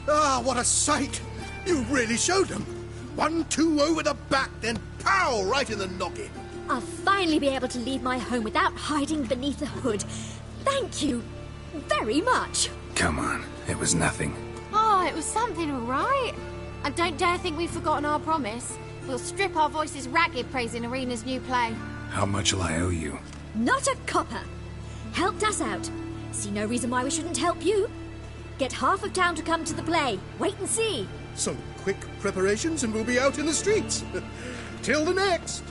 Ah, what a sight! You really showed them. 1-2 over the back, then pow! Right in the noggin. I'll finally be able to leave my home without hiding beneath a hood. Thank you very much. Come on, it was nothing. Oh, it was something, all right. I don't dare think we've forgotten our promise. We'll strip our voices ragged praising Arena's new play. How much will I owe you? Not a copper. Helped us out. See no reason why we shouldn't help you. Get half of town to come to the play. Wait and see. Some quick preparations and we'll be out in the streets. Till the next.